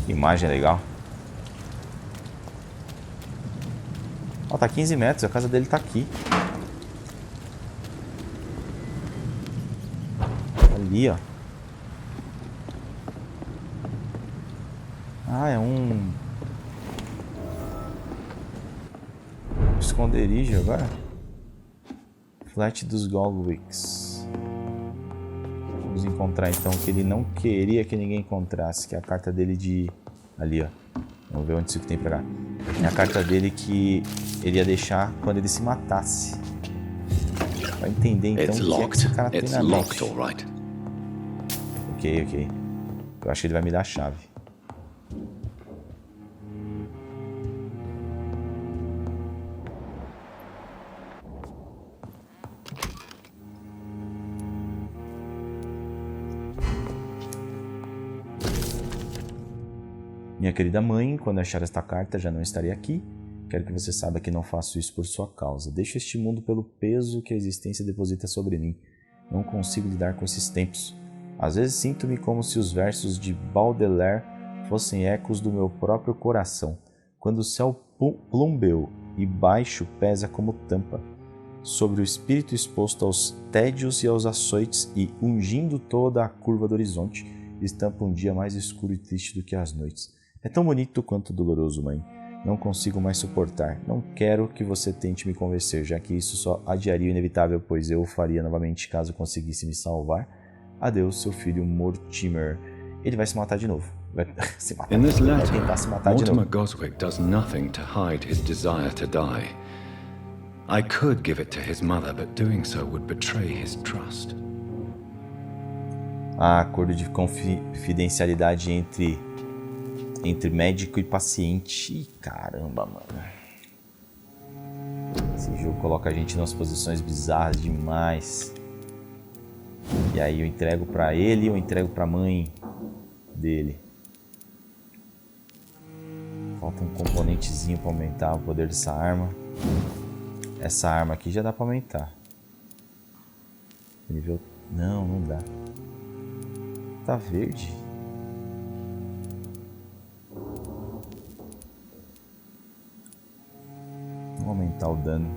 S1: Imagem legal. Ó, tá 15 metros, a casa dele tá aqui. Ali, ó. Ah, é um esconderijo agora. Flat dos Golwicks. Vamos encontrar então o que ele não queria que ninguém encontrasse, que é a carta dele de... Ali, ó. Vamos ver onde isso que tem pra cá. É a carta dele que ele ia deixar quando ele se matasse. Pra entender então o que é que esse cara tem na mente. Ok. Eu acho que ele vai me dar a chave. Minha querida mãe, quando achar esta carta já não estarei aqui. Quero que você saiba que não faço isso por sua causa. Deixo este mundo pelo peso que a existência deposita sobre mim. Não consigo lidar com esses tempos. Às vezes sinto-me como se os versos de Baudelaire fossem ecos do meu próprio coração. Quando o céu plumbeu e baixo pesa como tampa, sobre o espírito exposto aos tédios e aos açoites e, ungindo toda a curva do horizonte, estampa um dia mais escuro e triste do que as noites. É tão bonito quanto doloroso, mãe. Não consigo mais suportar. Não quero que você tente me convencer, já que isso só adiaria o inevitável, pois eu o faria novamente caso conseguisse me salvar. Adeus, seu filho Mortimer. Ele vai se matar de novo. Vai tentar se matar de novo.
S4: Mortimer Goswick does nothing to hide his desire to die. I could give it to his mother, but doing so would betray his trust.
S1: Acordo de confidencialidade entre médico e paciente. Ih, caramba, mano. Esse jogo coloca a gente em umas posições bizarras demais. E aí eu entrego pra ele, eu entrego pra mãe dele. Falta um componentezinho pra aumentar o poder dessa arma. Essa arma aqui já dá pra aumentar. Nível... Não, não dá. Tá verde. Vamos aumentar o dano.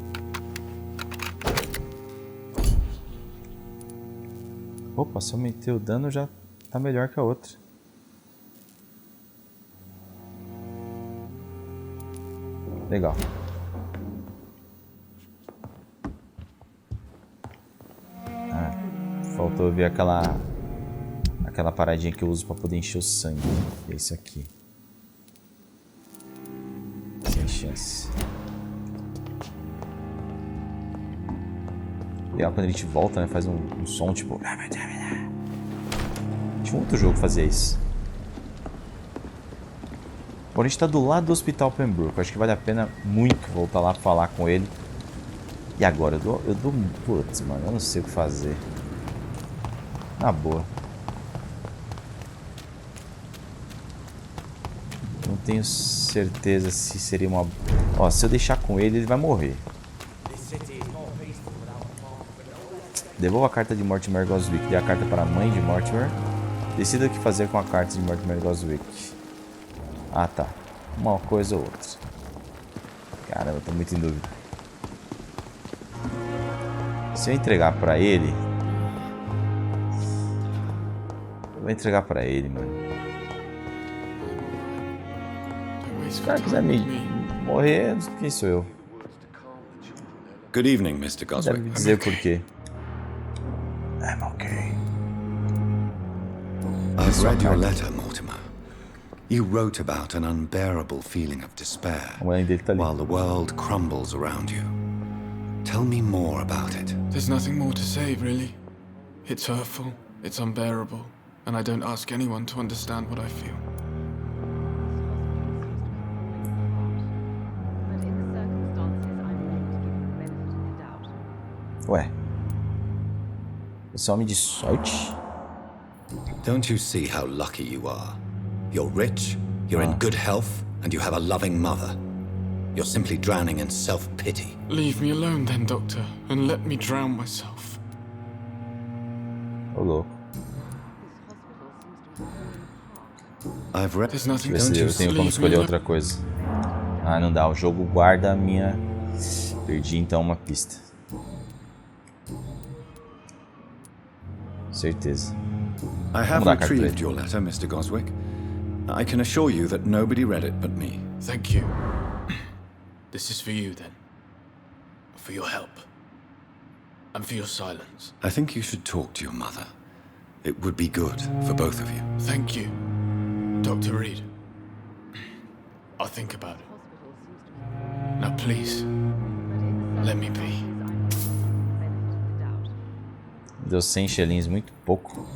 S1: Opa, se eu aumentei o dano já tá melhor que a outra. Legal. Ah, faltou ver aquela paradinha que eu uso pra poder encher o sangue. É isso aqui. Sem chance. Legal quando a gente volta, né? Faz um som tipo... Tinha um outro jogo que fazia isso. Bom, a gente tá do lado do Hospital Pembroke. Eu acho que vale a pena muito voltar lá falar com ele. E agora? Eu dou... Putz, mano, eu não sei o que fazer. Na boa. Não tenho certeza se seria uma... Ó, se eu deixar com ele, ele vai morrer. Devolva a carta de Mortimer Goswick. Dê a carta para a mãe de Mortimer. Decida o que fazer com a carta de Mortimer Goswick. Ah, tá. Uma coisa ou outra. Caramba, eu tô muito em dúvida. Se eu entregar pra ele... Eu vou entregar pra ele, mano. Se o cara quiser me morrer, quem sou eu?
S4: Good evening, Mr. Goswick.
S1: Deve dizer por quê.
S4: I'm okay. I've read your letter, Mortimer. You wrote about an unbearable feeling of despair while the world crumbles around you. Tell me more about it.
S13: There's nothing more to say, really. It's hurtful, it's unbearable, and I don't ask anyone to understand what I feel.
S1: Ué. Esse homem de sorte?
S4: Don't you see how lucky you are? You're rich, you're in good health, and you have a loving mother. You're simply drowning in self-pity.
S13: Leave me alone then, Doctor, and let me drown myself.
S1: Ô, louco.
S4: I've read...
S1: Deixa eu ver se eu tenho como escolher outra coisa. Ah, não dá. O jogo guarda a minha... Perdi então uma pista. Certeza.
S4: I have retrieved your letter, Mr. Goswick. I can assure you that nobody read it but me.
S13: Thank you. This is for you, then. For your help. And for your silence.
S4: I think you should talk to your mother. It would be good for both of you.
S13: Thank you, Dr. Reed. I'll think about it. Now, please, let me be.
S1: Deu 100 shillings, muito pouco.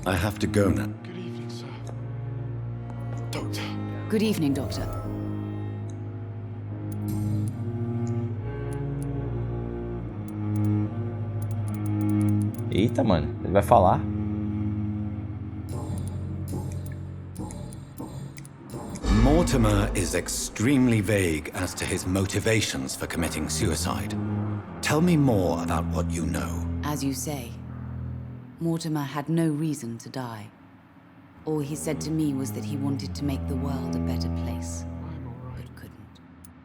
S4: I have to go now.
S13: Good evening, sir. Doctor.
S14: Good evening, Doctor.
S1: Eita, mano, ele vai falar.
S4: Mortimer is extremely vague as to his motivations for committing suicide. Tell me more about what you know.
S14: As you say, Mortimer had no reason to die. All he said to me was that he wanted to make the world a better place, but couldn't.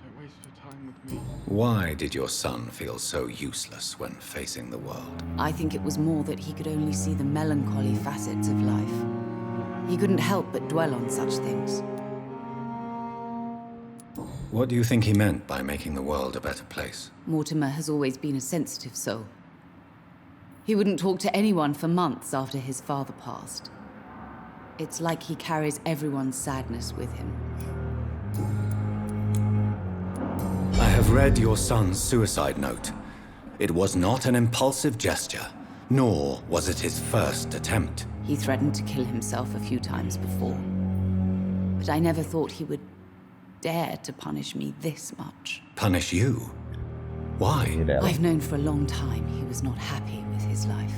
S13: Don't waste your time with me.
S4: Why did your son feel so useless when facing the world?
S14: I think it was more that he could only see the melancholy facets of life. He couldn't help but dwell on such things.
S4: What do you think he meant by making the world a better place?
S14: Mortimer has always been a sensitive soul. He wouldn't talk to anyone for months after his father passed. It's like he carries everyone's sadness with him.
S4: I have read your son's suicide note. It was not an impulsive gesture, nor was it his first attempt.
S14: He threatened to kill himself a few times before. But I never thought he would dare to punish me this much.
S4: Punish you? Why?
S14: I've known for a long time he was not happy with his life.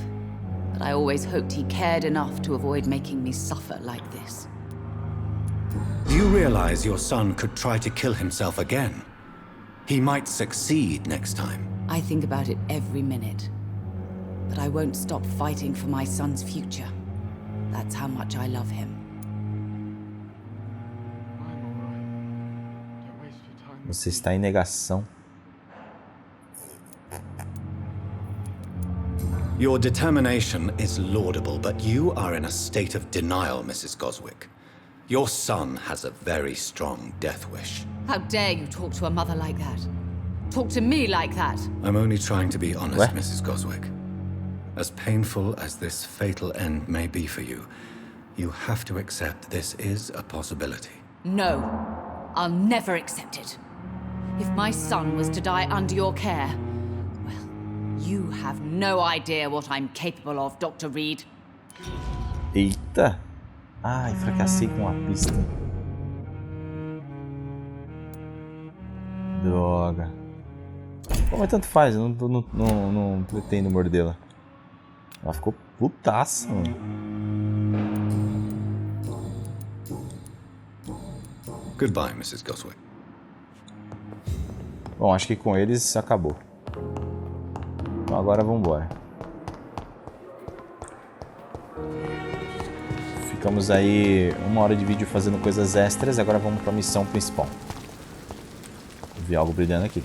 S14: but I always hoped he cared enough to avoid making me suffer like this.
S4: You realize your son could try to kill himself again. He might succeed next time.
S14: I think about it every minute. But I won't stop fighting for my son's future. That's how much I love him.
S1: Você está em negação.
S4: Your determination is laudable, but you are in a state of denial, Mrs. Goswick. Your son has a very strong death wish.
S14: How dare you talk to a mother like that? Talk to me like that?
S4: I'm only trying to be honest, Mrs. Goswick. As painful as this fatal end may be for you, you have to accept this is a possibility.
S14: No, I'll never accept it. If my son was to die under your care, well, you have no idea what I'm capable of, Dr. Reed.
S1: Eita! Ai, fracassei com a pista. Droga. Bom, mas tanto faz, eu não pretendo mordê-la. Ela ficou putaça, mano.
S4: Goodbye, Mrs. Goswick.
S1: Bom, acho que com eles acabou. Então agora vamos embora. Ficamos aí 1 hora de vídeo fazendo coisas extras. Agora vamos para a missão principal. Vi algo brilhando aqui.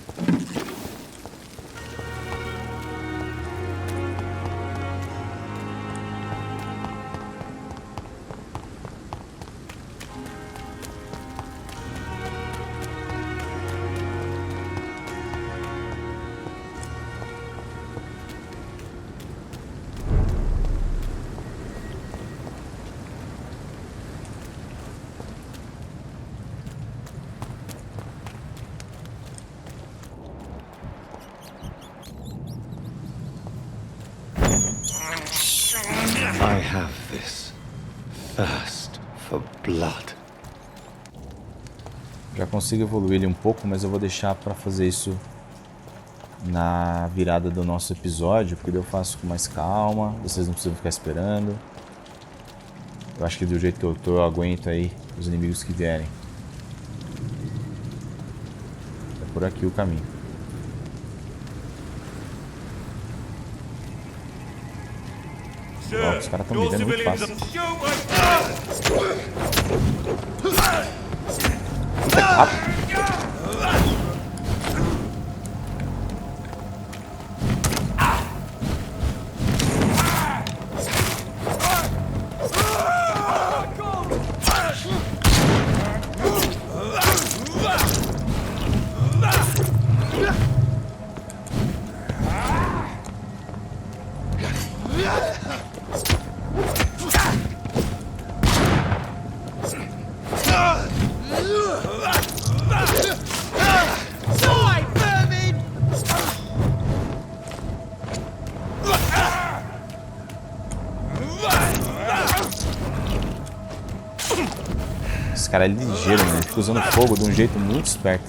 S4: I have this thirst for blood.
S1: Já consigo evoluir ele um pouco, mas eu vou deixar para fazer isso na virada do nosso episódio, porque eu faço com mais calma, vocês não precisam ficar esperando. Eu acho que do jeito que eu tô, eu aguento aí os inimigos que vierem. É por aqui o caminho. Ó, os caras estão me vendo muito fácil. Rápido. Esse cara é ligeiro, né? Ele fica usando fogo de um jeito muito esperto.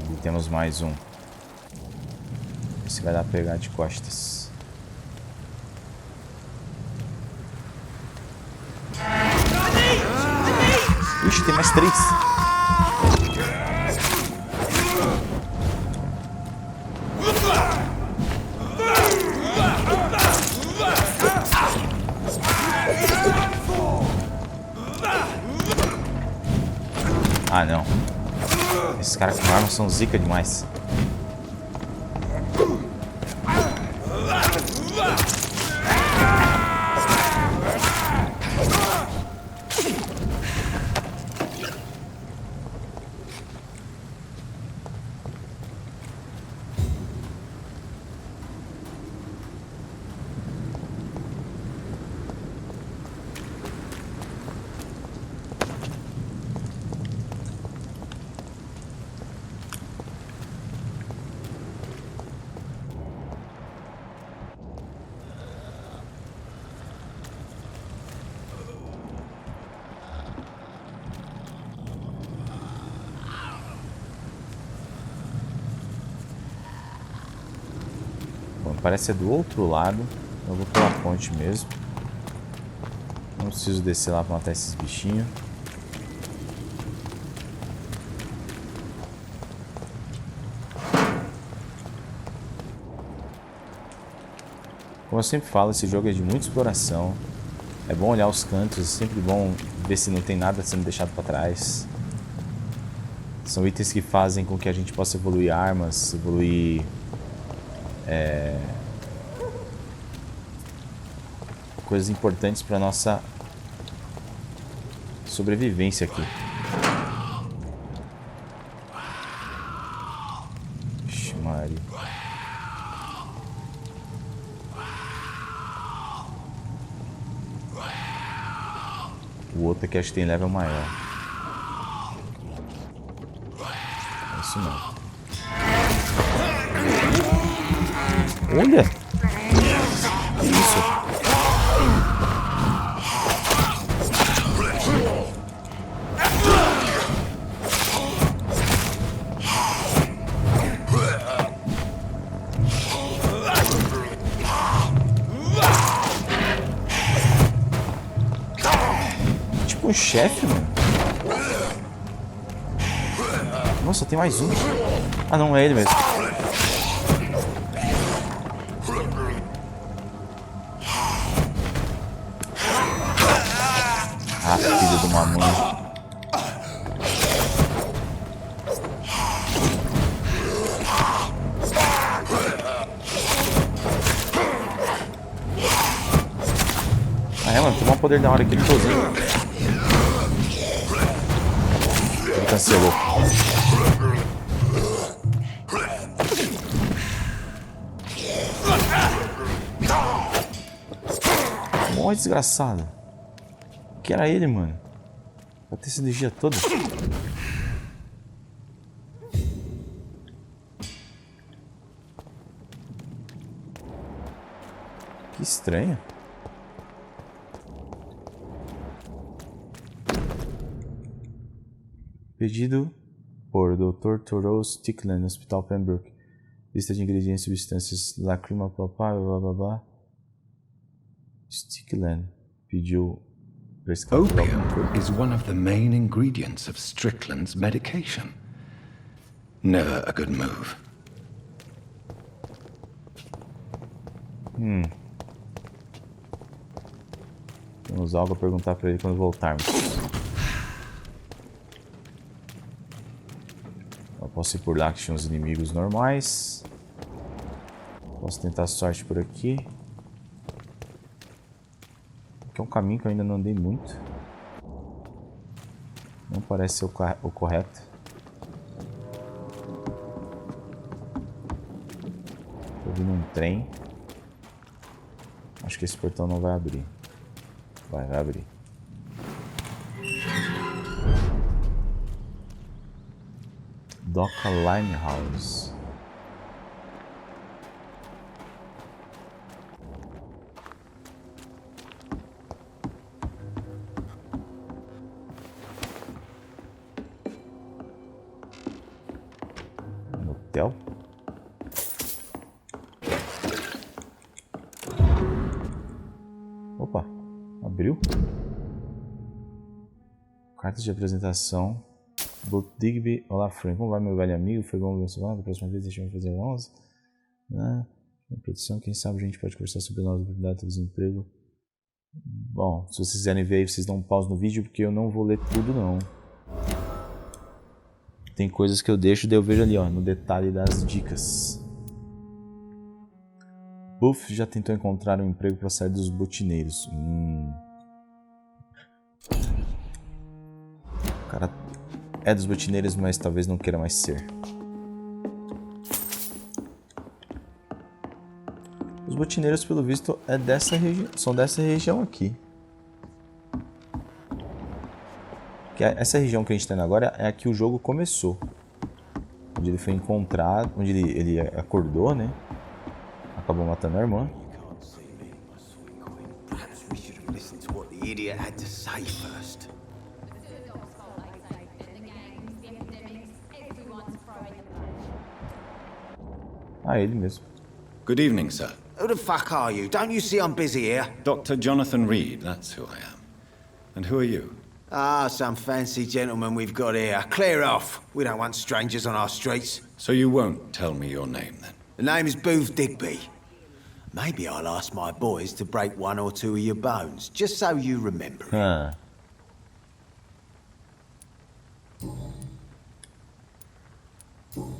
S1: E temos mais um. Esse vai dar pra pegar de costas. Ixi, tem mais 3. Ah, não. Esses caras com arma são zica demais. Bom, parece ser do outro lado. Eu vou pela ponte mesmo. Não preciso descer lá pra matar esses bichinhos. Como eu sempre falo, esse jogo é de muita exploração. É bom olhar os cantos, é sempre bom ver se não tem nada sendo deixado para trás. São itens que fazem com que a gente possa evoluir armas, evoluir... coisas importantes para nossa sobrevivência aqui. Vixe, Maria. O outro aqui acho que tem level maior. É isso não. Olha! Que isso? Tipo um chefe, mano. Nossa, tem mais um. Ah, não, é ele mesmo. Ah, filho de uma mãe. Ah, é, mano, tomou um poder da hora aqui, ele sozinho. Ele cancelou. Mó desgraçado. Que era ele, mano? Vai ter essa energia toda. Que estranho. Pedido por Dr. Thoreau Stickland, Hospital Pembroke. Lista de ingredientes e substâncias. Lacrima papá, blá blá blá. Stickland pediu.
S8: Opium is one of the main ingredients of Strickland's medication. Never a good move.
S1: Temos algo a perguntar pra ele quando voltarmos. Eu posso ir por lá que tinha uns inimigos normais. Posso tentar sorte por aqui. Aqui é um caminho que eu ainda não andei muito. Não parece ser o correto. Tô ouvindo um trem. Acho que esse portão não vai abrir. Vai abrir. Doca Limehouse. Hotel. Opa, abriu. Cartas de apresentação. Both Digby, olá Frank, como vai meu velho amigo? Foi bom ver você lá, da próxima vez deixa eu fazer 11. Na produção, quem sabe a gente pode conversar sobre novas oportunidades de desemprego. Bom, se vocês quiserem ver aí, vocês dão um pause no vídeo, porque eu não vou ler tudo não. Tem coisas que eu deixo, daí eu vejo ali, ó, no detalhe das dicas. Buff já tentou encontrar um emprego para sair dos botineiros. O cara é dos botineiros, mas talvez não queira mais ser. Os botineiros, pelo visto, são dessa região aqui. Que essa região que a gente está indo agora é a que o jogo começou. Onde ele foi encontrado, onde ele acordou, né? Acabou matando a irmã. Ah, ele mesmo.
S8: Good evening, sir.
S9: Who the fuck are you? Don't you see I'm busy here?
S8: Dr. Jonathan Reed, that's who I am. And who are you?
S9: Ah, some fancy gentleman we've got here. Clear off. We don't want strangers on our streets.
S8: So you won't tell me your name, then?
S9: The name is Booth Digby. Maybe I'll ask my boys to break one or two of your bones, just so you remember it.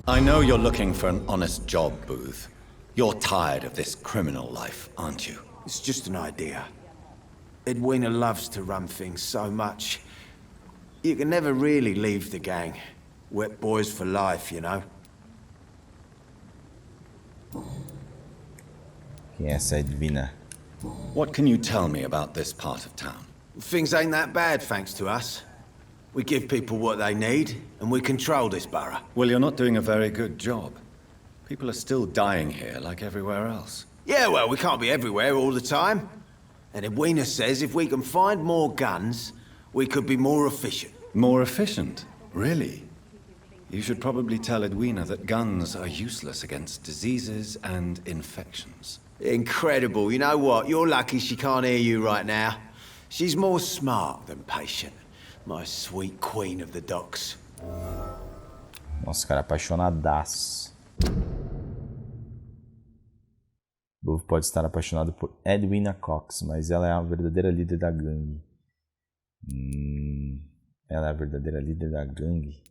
S8: I know you're looking for an honest job, Booth. You're tired of this criminal life, aren't you?
S9: It's just an idea. Edwina loves to run things so much. You can never really leave the gang. Wet boys for life, you know?
S1: Quem é essa Edwina?
S8: What can you tell me about this part of town?
S9: Things ain't that bad, thanks to us. We give people what they need, and we control this borough.
S8: Well, you're not doing a very good job. People are still dying here, like everywhere else.
S9: Yeah, well, we can't be everywhere all the time. And Edwina says if we can find more guns, we could be more efficient.
S8: More efficient? Really? You should probably tell Edwina that guns are useless against diseases and infections.
S9: Incredible. You know what? You're lucky she can't hear you right now. She's more smart than patient. My sweet queen of the docks.
S1: Nossa, cara, apaixonadaço. Booth pode estar apaixonado por Edwina Cox, mas ela é a verdadeira líder da gangue. Ela é a verdadeira líder da gangue.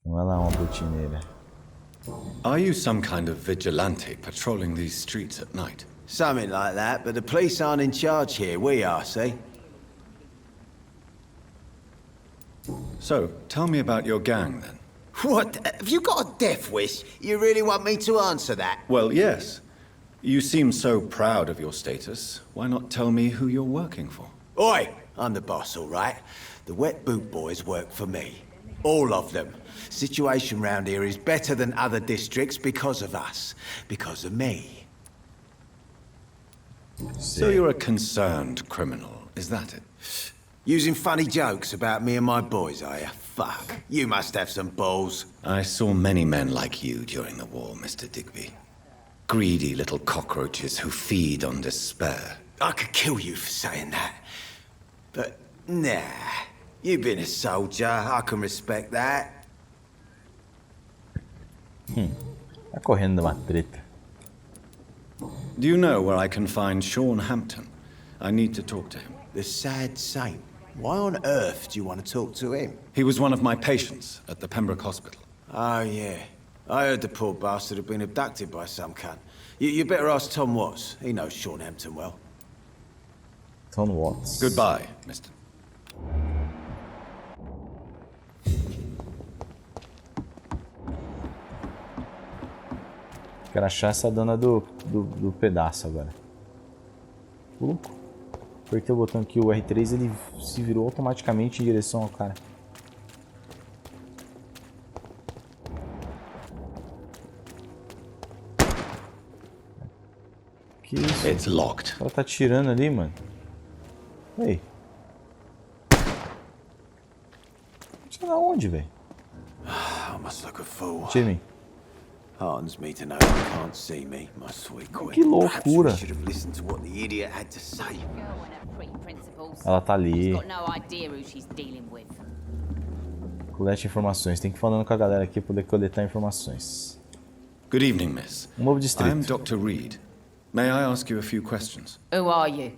S1: Então ela é uma botineira.
S8: Are you some kind of vigilante patrolling these streets at night?
S9: Something like that, but the police aren't in charge here. We are, see?
S8: So, tell me about your gang, then.
S9: What? Have you got a death wish? You really want me to answer that?
S8: Well, yes. You seem so proud of your status. Why not tell me who you're working for?
S9: Oi! I'm the boss, all right? The Wet Boot Boys work for me. All of them. Situation round here is better than other districts because of us. Because of me.
S8: So you're a concerned criminal, is that it?
S9: Using funny jokes about me and my boys, are you? Fuck. You must have some balls.
S8: I saw many men like you during the war, Mr. Digby. Greedy little cockroaches who feed on despair.
S9: I could kill you for saying that. But, nah. You've been a soldier. I can respect that.
S1: Tá correndo uma treta.
S8: Do you know where I can find Sean Hampton? I need to talk to him.
S9: The sad saint. Why on earth do you want to talk to him?
S8: He was one of my patients at the Pembroke Hospital.
S9: Oh, yeah. I heard the poor bastard had been abducted by some cunt. You better ask Tom Watts. He knows Sean Hampton well.
S1: Tom Watts.
S8: Goodbye, Mr.
S1: Quero achar essa dona do pedaço agora. Louco. Apertei o botão aqui, o R3, ele se virou automaticamente em direção ao cara. Que isso?
S8: It's locked.
S1: Ela tá atirando ali, mano. Ei. Você tá onde, velho?
S9: I must look a fool.
S1: Time.
S9: Heartens me to know you can't see me, my sweet queen.
S1: Que loucura.
S9: Perhaps we should have listened to what the idiot had to say.
S1: Ela tá ali. Colete informações. Tem que ir falando com a galera aqui pra poder coletar informações.
S8: Good evening, miss.
S1: Um novo distrito.
S8: I'm Dr. Reed. May I ask you a few questions?
S14: Who are you?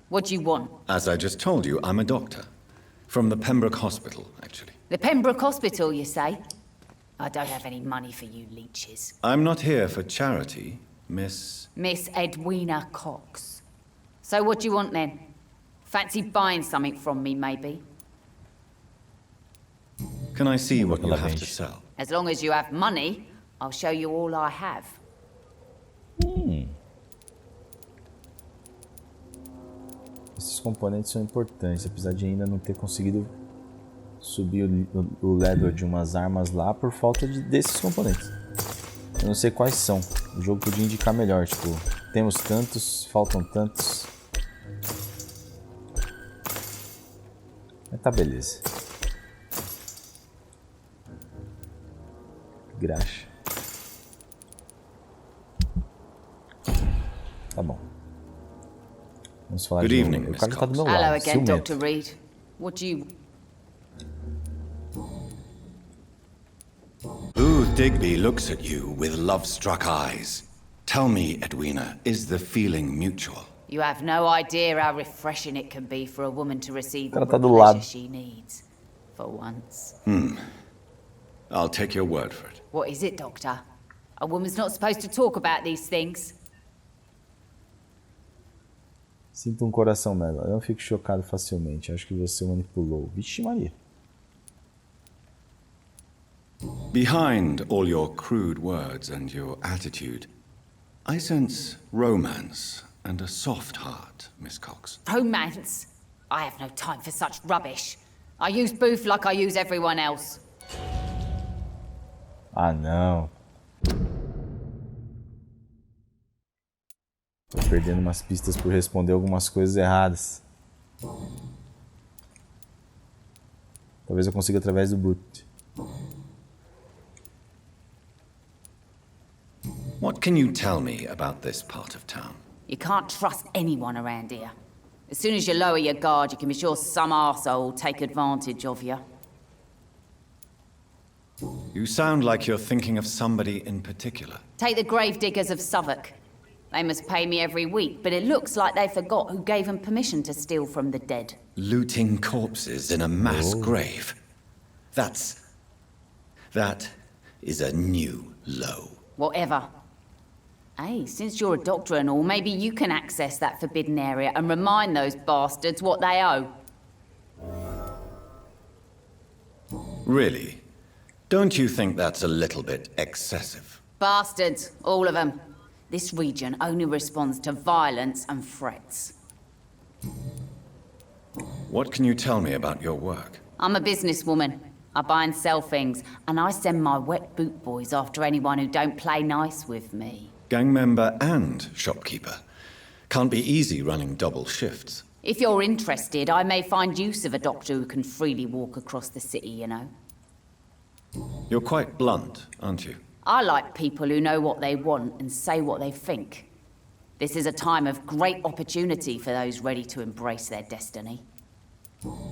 S14: What do you want?
S8: As I just told you, I'm a doctor. From the Pembroke Hospital, actually.
S14: The Pembroke Hospital, you say? I don't have any money for you leeches.
S8: I'm not here for charity, Miss
S14: Edwina Cox. So what do you want then? Fancy buying something from me, maybe?
S8: Can I see what you have to sell?
S14: As long as you have money, I'll show you all I have.
S1: Esses componentes são importantes, apesar de ainda não ter conseguido subir o level de umas armas lá por falta desses componentes. Eu não sei quais são. O jogo podia indicar melhor, tipo, temos tantos, faltam tantos. Mas tá beleza. Graxa. Tá bom. Vamos falar
S4: Good
S1: de
S4: evening,
S1: o
S4: Miss
S1: cara tá do meu lado.
S14: Hello again,
S1: Ciumento.
S14: Dr. Reed. What do you...
S4: Booth Digby looks at you with love-struck eyes. Tell me, Edwina, is the feeling mutual?
S14: You have no idea how refreshing it can be for a woman to receive all
S1: cara tá
S14: the
S1: do
S14: pleasure
S1: lado.
S14: she needs. For once.
S4: I'll take your word for it.
S14: What is it, Doctor? A woman's not supposed to talk about these things.
S1: Sinto um coração nela. Eu não fico chocado facilmente. Acho que você o manipulou. Vixe Maria.
S4: Behind all your crude words and your attitude, I sense romance and a soft heart, Miss Cox.
S14: Romance? I have no time for such rubbish. I use Booth like I use everyone else.
S1: Ah, não. Tô perdendo umas pistas por responder algumas coisas erradas. Talvez eu consiga através do boot.
S4: What can you tell me about this part of town?
S14: You can't trust anyone around here. As soon as you lower your guard, you can be sure some arsehole will take advantage of you.
S4: You sound like you're thinking of somebody in particular.
S14: Take the gravediggers of Southwark. They must pay me every week, but it looks like they forgot who gave them permission to steal from the dead.
S4: Looting corpses in a mass grave. That is a new low.
S14: Whatever. Hey, since you're a doctor and all, maybe you can access that forbidden area and remind those bastards what they owe.
S4: Really? Don't you think that's a little bit excessive?
S14: Bastards, all of them. This region only responds to violence and threats.
S4: What can you tell me about your work?
S14: I'm a businesswoman. I buy and sell things, and I send my wet boot boys after anyone who don't play nice with me.
S4: Gang member and shopkeeper. Can't be easy running double shifts.
S14: If you're interested, I may find use of a doctor who can freely walk across the city, you know.
S4: You're quite blunt, aren't you?
S14: I like people who know what they want and say what they think. This is a time of great opportunity for those ready to embrace their destiny.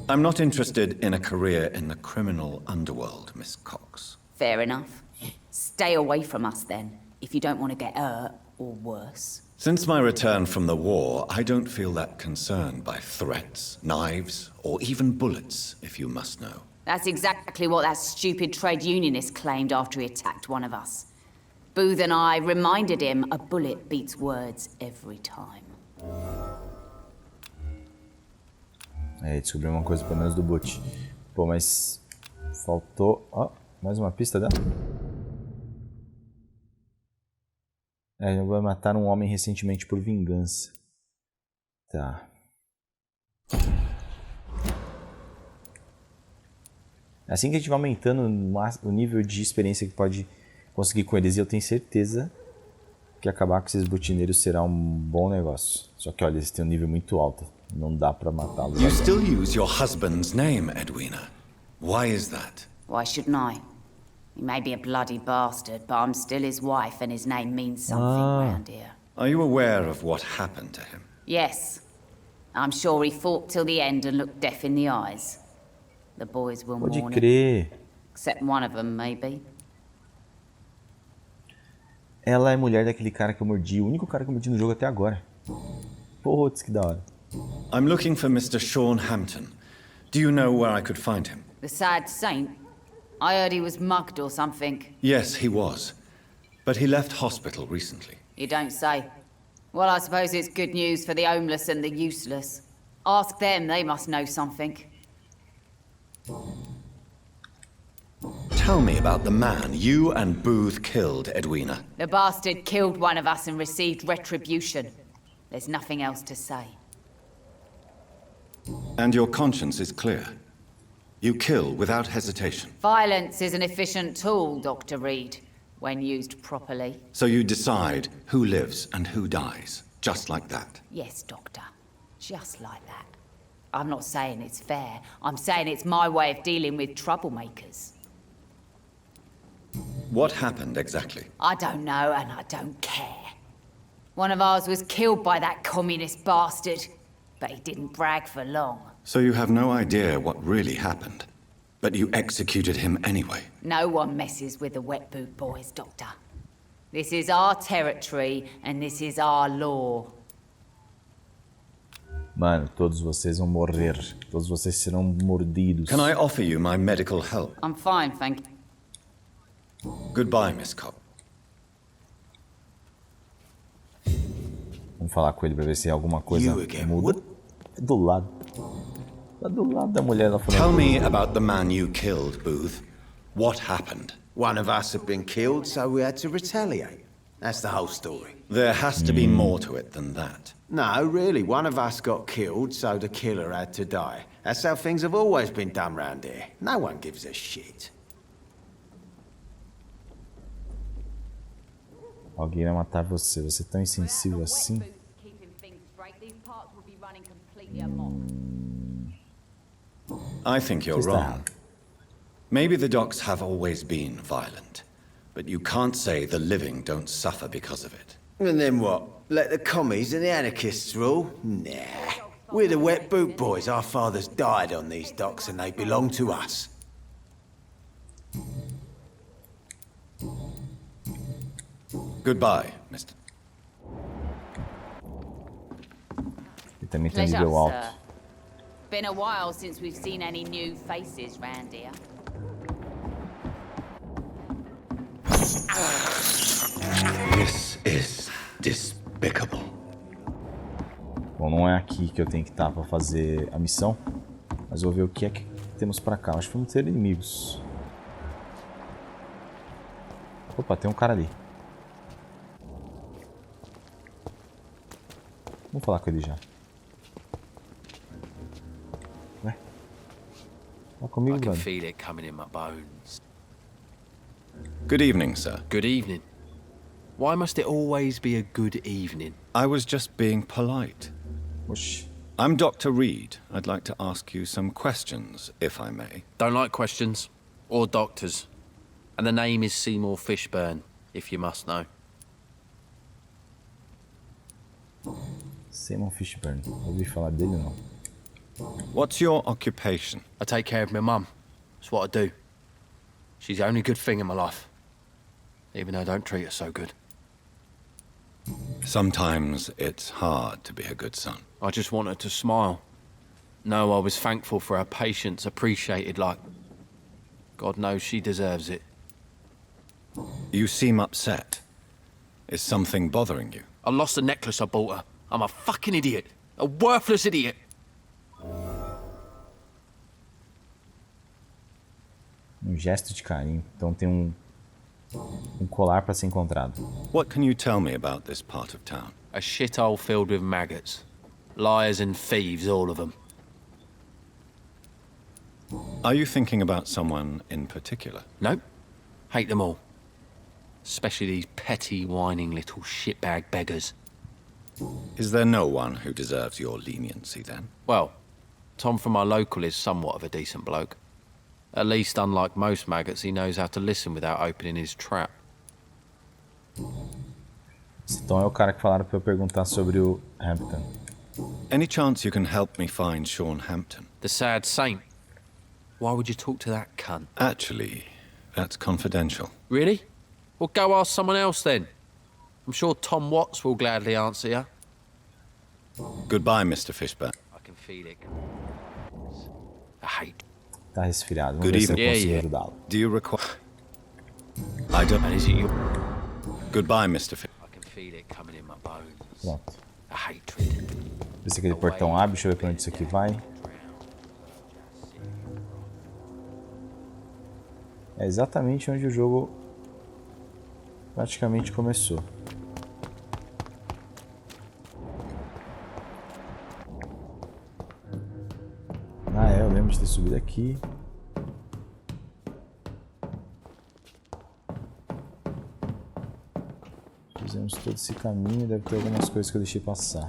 S4: I'm not interested in a career in the criminal underworld, Miss Cox.
S14: Fair enough. Stay away from us then, if you don't want to get hurt or worse.
S4: Since my return from the war, I don't feel that concerned by threats, knives, or even bullets, if you must know.
S14: That's exactly what that stupid trade unionist claimed after he attacked one of us. Booth and I reminded him a bullet beats words every time.
S1: Descobri uma coisa pelo menos do boot. Pô, mas faltou... Ó, mais uma pista dela. Vai matar um homem recentemente por vingança. Tá. Assim que a gente vai aumentando o nível de experiência que pode conseguir com eles, eu tenho certeza que acabar com esses butineiros será um bom negócio. Só que olha, eles têm um nível muito alto. Não dá pra matá-los.
S4: You still use your husband's name, Edwina. Why is that?
S14: Why shouldn't I? He may be a bloody bastard, but I'm still his wife and his name means something around here.
S4: Are you aware of what happened to him?
S14: Yes. I'm sure he fought till the end and looked death in the eyes. The boys will
S1: Pode
S14: mourn
S1: crer.
S14: him. Except one of them, maybe.
S1: Ela é mulher daquele cara que eu mordi. O único cara que eu mordi no jogo até agora. Putz, que da hora.
S4: I'm looking for Mr. Sean Hampton. Do you know where I could find him?
S14: The sad saint? I heard he was mugged or something.
S4: Yes, he was. But he left hospital recently.
S14: You don't say. Well, I suppose it's good news for the homeless and the useless. Ask them, they must know something.
S4: Tell me about the man you and Booth killed, Edwina.
S14: The bastard killed one of us and received retribution. There's nothing else to say.
S4: And your conscience is clear. You kill without hesitation.
S14: Violence is an efficient tool, Dr. Reed, when used properly.
S4: So you decide who lives and who dies, just like that.
S14: Yes, Doctor. Just like that. I'm not saying it's fair. I'm saying it's my way of dealing with troublemakers.
S4: What happened exactly?
S14: I don't know, and I don't care. One of ours was killed by that communist bastard, but he didn't brag for long.
S4: So you have no idea what really happened, but you executed him anyway?
S14: No one messes with the wet boot boys, Doctor. This is our territory, and this is our law.
S1: Mano, todos vocês vão morrer. Todos vocês serão mordidos.
S4: Can I offer you my medical help?
S14: I'm fine, thank you.
S4: Goodbye, Miss Cobb.
S1: Vamos falar com ele pra ver se alguma coisa muda. É do lado. Tá do lado da mulher lá falando.
S4: Tell me about the man you killed, Booth. What happened?
S9: One of us had been killed, so we had to retaliate. That's the whole story.
S4: There has to be more to it than that.
S9: No, really, one of us got killed, so the killer had to die. That's how things have always been done round here. No one gives a shit.
S1: Alguém vai matar você. Você é tão insensível assim?
S4: I think you're wrong. Maybe the docks have always been violent, but you can't say the living don't suffer because of it.
S9: And then what? Let the commies and the anarchists rule? Nah. We're the wet boot boys. Our fathers died on these docks and they belong to us.
S4: Goodbye, Mr.
S1: E também tem nível alto.
S14: Been a while since we've seen any new faces round here.
S4: This is despicable.
S1: Bom, não é aqui que eu tenho que estar para fazer a missão, mas eu vou ver o que é que temos para cá. Acho que vamos ter inimigos. Opa, tem um cara ali. Vamos falar com ele já. Vai. Fala comigo, brother.
S11: Feel it coming in my bones.
S4: Good evening, sir.
S11: Good evening. Why must it always be a good evening?
S4: I was just being polite.
S1: Whoosh.
S4: I'm Dr. Reed. I'd like to ask you some questions, if I may.
S11: Don't like questions. Or doctors. And the name is Seymour Fishburne, if you must know.
S1: Seymour Fishburne. Ouvi falar dele não.
S4: What's your occupation?
S11: I take care of my mum. That's what I do. She's the only good thing in my life. Even though I don't treat her so good.
S4: Sometimes it's hard to be a good son.
S11: I just want her to smile. No, I was thankful for her patience, appreciated like... God knows she deserves it.
S4: You seem upset. Is something bothering you?
S11: I lost the necklace I bought her. I'm a fucking idiot. A worthless idiot.
S1: Gesto de carinho. Então tem um colar para ser encontrado.
S4: What can you tell me about this part of town?
S11: A shithole filled with maggots. Liars and thieves, all of them.
S4: Are you thinking about someone in particular?
S11: Nope. Hate them all. Especially these petty, whining little shitbag beggars.
S4: Is there no one who deserves your leniency, then?
S11: Well, Tom from our local is somewhat of a decent bloke. At least, unlike most maggots, he knows how to listen without opening his trap.
S1: Então é o cara que falaram para eu perguntar sobre o Hampton.
S4: Any chance you can help me find Sean Hampton?
S11: The sad saint. Why would you talk to that cunt?
S4: Actually, that's confidential.
S11: Really? Well, go ask someone else then. I'm sure Tom Watts will gladly answer you.
S4: Goodbye, Mr. Fishburne.
S11: I can feel it. I hate.
S1: Tá resfriado. Vamos
S4: Good
S1: ver se eu
S4: evening.
S1: consigo ajudá-lo.
S4: Do you require... I don't...
S11: And is it you?
S4: Goodbye, Mr. Fishburne.
S11: I can feel it coming in my bones.
S1: Pronto.
S11: A hatred.
S1: Ver se aquele portão abre. Deixa eu ver pra onde isso aqui vai. É exatamente onde o jogo praticamente começou. Ah, eu lembro de ter subido aqui. Fizemos todo esse caminho, deve ter algumas coisas que eu deixei passar.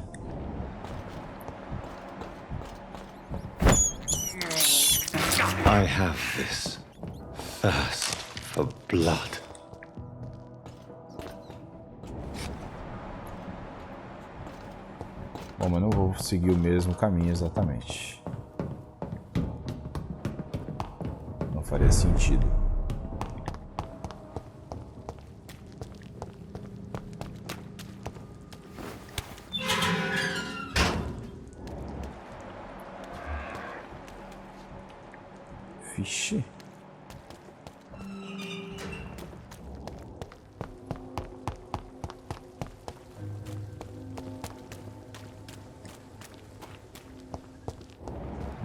S4: I have this thirst for blood.
S1: Bom, mas não vou seguir o mesmo caminho exatamente. Não faria sentido. Vixe.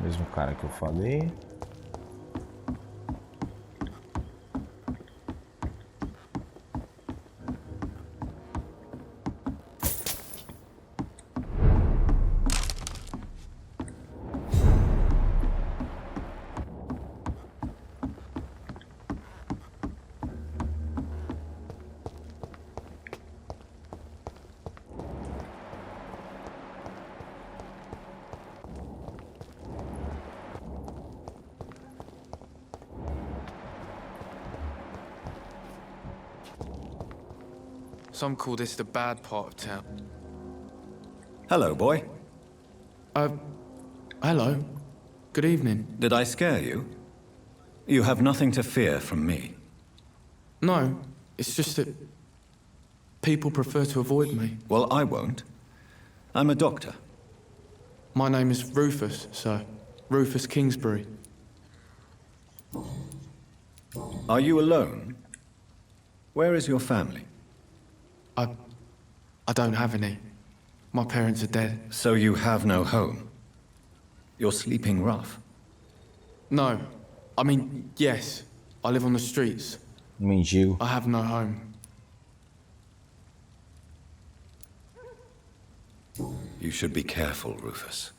S1: Mesmo cara que eu falei.
S13: Some call this the bad part of town.
S8: Hello, boy.
S13: Hello. Good evening.
S8: Did I scare you? You have nothing to fear from me.
S13: No, it's just that people prefer to avoid me.
S8: Well, I won't. I'm a doctor.
S13: My name is Rufus, sir. Rufus Kingsbury.
S8: Are you alone? Where is your family?
S13: I don't have any. My parents are dead.
S8: So you have no home? You're sleeping rough?
S13: No. I mean, yes. I live on the streets.
S1: Mendigo.
S13: I have no home.
S8: You should be careful, Rufus.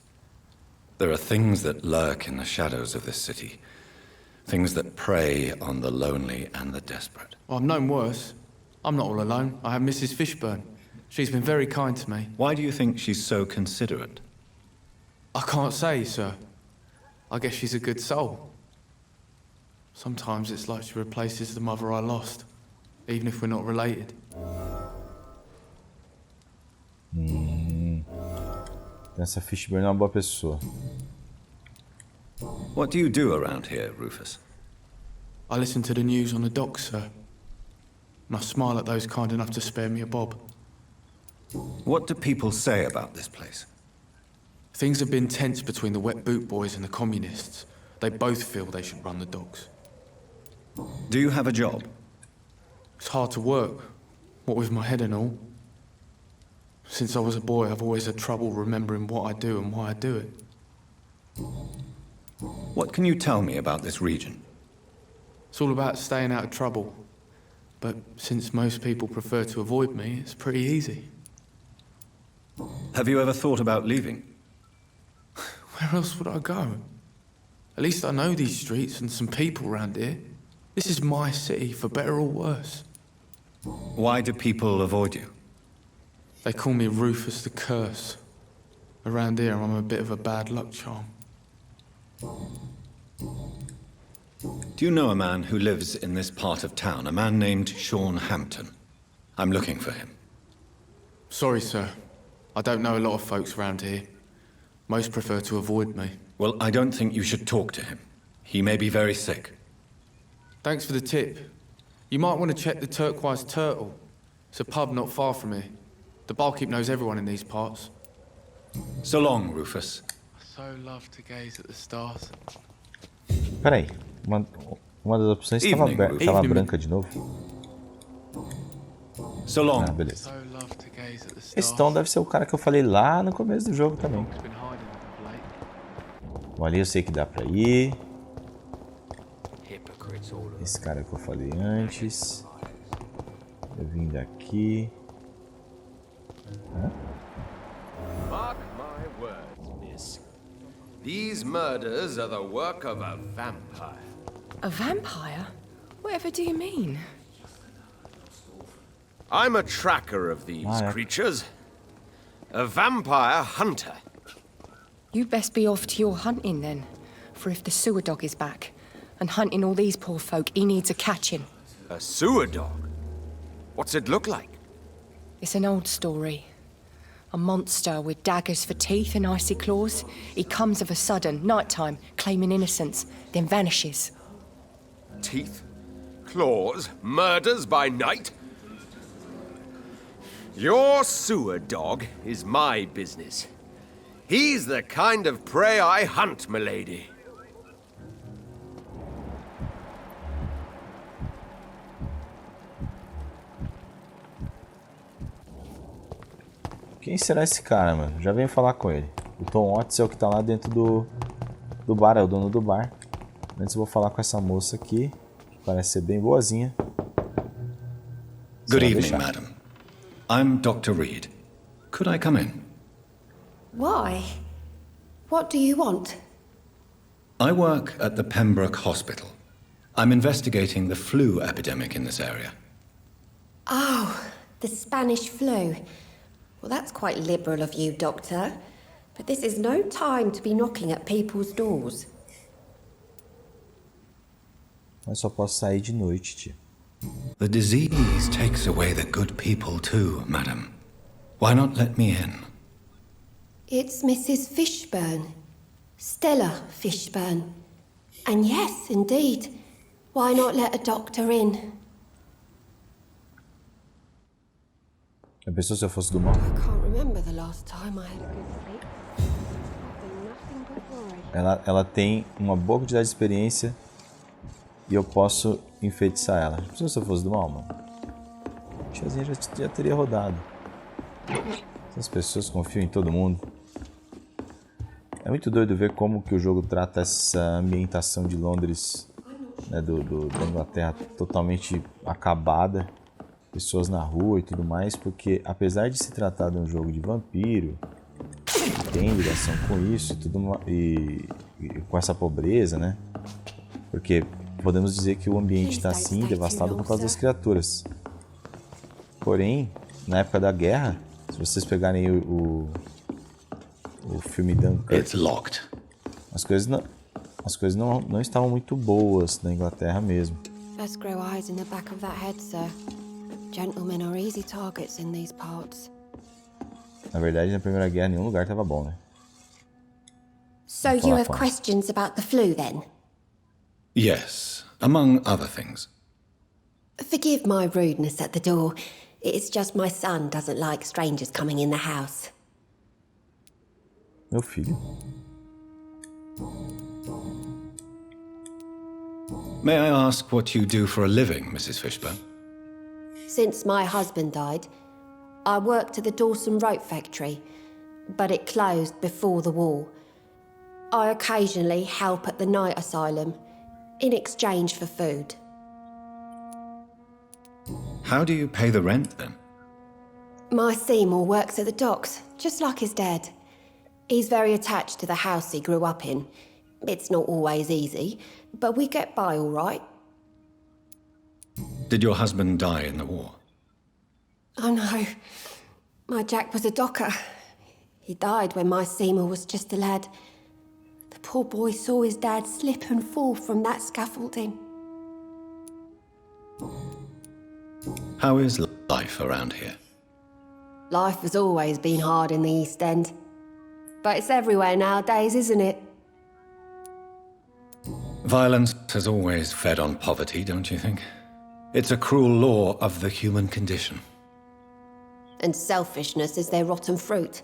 S8: There are things that lurk in the shadows of this city. Things that prey on the lonely and the desperate.
S13: Well, I've known worse. I'm not all alone. I have Mrs. Fishburne. She's been very kind to me.
S8: Why do you think she's so considerate?
S13: I can't say, sir. I guess she's a good soul. Sometimes it's like she replaces the mother I lost, even if we're not related.
S1: Essa Fishburne é uma boa pessoa.
S8: What do you do around here, Rufus?
S13: I listen to the news on the docks, sir. And I smile at those kind enough to spare me a bob.
S8: What do people say about this place?
S13: Things have been tense between the wet boot boys and the communists. They both feel they should run the docks.
S8: Do you have a job?
S13: It's hard to work, what with my head and all. Since I was a boy, I've always had trouble remembering what I do and why I do it.
S8: What can you tell me about this region?
S13: It's all about staying out of trouble. But since most people prefer to avoid me, it's pretty easy.
S8: Have you ever thought about leaving?
S13: Where else would I go? At least I know these streets and some people around here. This is my city, for better or worse.
S8: Why do people avoid you?
S13: They call me Rufus the Curse. Around here, I'm a bit of a bad luck charm.
S8: Do you know a man who lives in this part of town? A man named Sean Hampton. I'm looking for him.
S13: Sorry, sir. I don't know a lot of folks around here. Most prefer to avoid me.
S8: Well, I don't think you should talk to him. He may be very sick.
S13: Thanks for the tip. You might want to check the Turquoise Turtle. It's a pub not far from here. The barkeep knows everyone in these parts.
S8: So long, Rufus.
S13: I so love to gaze at the stars.
S1: Peraí, uma das opções estava branca de novo.
S8: So long.
S1: Ah, beleza. Esse Tom deve ser o cara que eu falei lá no começo do jogo também. Bom, ali eu sei que dá pra ir. Esse cara que eu falei antes. Eu vim daqui.
S3: Mark my words, miss. These murders are the work of a vampire.
S20: A vampire? Whatever do you mean?
S3: I'm a tracker of these creatures. A vampire hunter.
S20: You'd best be off to your hunting then. For if the sewer dog is back, and hunting all these poor folk, he needs a catching.
S3: A sewer dog? What's it look like?
S20: It's an old story. A monster with daggers for teeth and icy claws. He comes of a sudden, nighttime, claiming innocence, then vanishes.
S21: Teeth? Claws? Murders by night? Your sewer dog is my business. He's the kind of prey I hunt, milady.
S1: Quem será esse cara, mano? Já venho falar com ele. O Tom Otis é o que tá lá dentro do bar, é o dono do bar. Antes eu vou falar com essa moça aqui, que parece ser bem boazinha.
S8: Good evening, madam. I'm Dr. Reed. Could I come in?
S5: Why? What do you want?
S8: I work at the Pembroke Hospital. I'm investigating the flu epidemic in this area.
S5: Oh, the Spanish flu. Well, that's quite liberal of you, Doctor. But this is no time to be knocking at people's doors.
S1: Mas só posso sair de noite, tia.
S8: The disease takes away the good people too, madam. Why not let me in?
S5: It's Mrs. Fishburne. Stella Fishburne. And yes, indeed. Why not let a doctor in?
S1: Já pensou se eu fosse do mal?
S5: I can't remember the last time I had a good sleep. Nothing but worry.
S1: Ela tem uma boa quantidade de experiência e eu posso enfeitiçar ela. Já pensou se eu fosse do mal, mano? A tiazinha já teria rodado. Essas pessoas confiam em todo mundo. É muito doido ver como que o jogo trata essa ambientação de Londres, né, da Inglaterra totalmente acabada. Pessoas na rua e tudo mais, porque apesar de se tratar de um jogo de vampiro, tem ligação com isso e tudo, e com essa pobreza, né? Porque podemos dizer que o ambiente está assim devastado por causa das criaturas. Porém, na época da guerra, se vocês pegarem o filme Dunkirk, as coisas não estavam muito boas na Inglaterra mesmo.
S5: Best grow eyes in the back of that head, sir. Gentlemen are easy targets in these parts.
S1: Na verdade, na Primeira Guerra nenhum lugar estava bom, né?
S5: So you have questions about the flu then?
S8: Yes, among other things.
S5: Forgive my rudeness at the door. It's just my son doesn't like strangers coming in the house.
S1: Meu filho.
S8: May I ask what you do for a living, Mrs. Fishburne?
S5: Since my husband died, I worked at the Dawson Rope factory, but it closed before the war. I occasionally help at the night asylum, in exchange for food.
S8: How do you pay the rent, then?
S5: My Seymour works at the docks, just like his dad. He's very attached to the house he grew up in. It's not always easy, but we get by all right.
S8: Did your husband die in the war?
S5: Oh no, my Jack was a docker. He died when my Seymour was just a lad. The poor boy saw his dad slip and fall from that scaffolding.
S8: How is life around here?
S5: Life has always been hard in the East End. But it's everywhere nowadays, isn't it?
S8: Violence has always fed on poverty, don't you think? It's a cruel law of the human condition.
S5: And selfishness is their rotten fruit.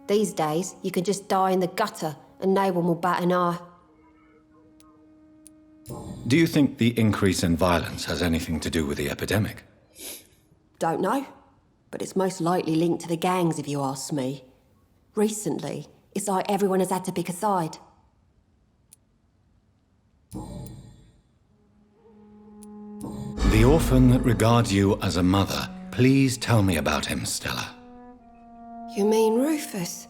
S5: These days, you can just die in the gutter and no one will bat an eye.
S8: Do you think the increase in violence has anything to do with the epidemic?
S5: Don't know. But it's most likely linked to the gangs, if you ask me. Recently, it's like everyone has had to pick a side.
S8: The orphan that regards you as a mother. Please tell me about him, Stella.
S5: You mean Rufus?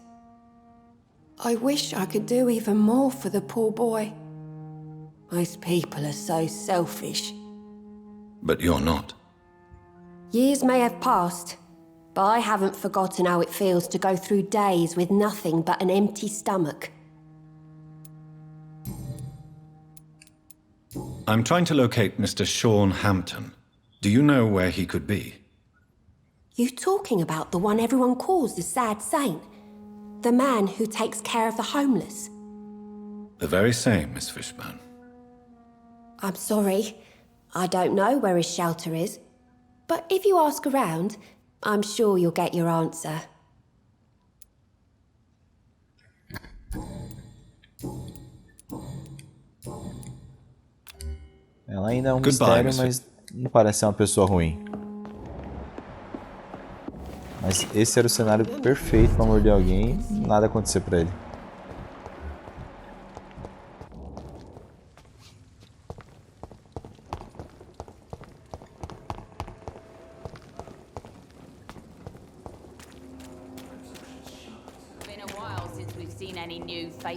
S5: I wish I could do even more for the poor boy. Most people are so selfish.
S8: But you're not.
S5: Years may have passed, but I haven't forgotten how it feels to go through days with nothing but an empty stomach.
S8: I'm trying to locate Mr. Sean Hampton. Do you know where he could be?
S5: You talking about the one everyone calls the sad saint? The man who takes care of the homeless?
S8: The very same, Miss Fishburne.
S5: I'm sorry. I don't know where his shelter is. But if you ask around, I'm sure you'll get your answer.
S1: Ela ainda é um mistério, mas não parece ser uma pessoa ruim. Mas esse era o cenário perfeito para morder alguém e nada acontecer para ele.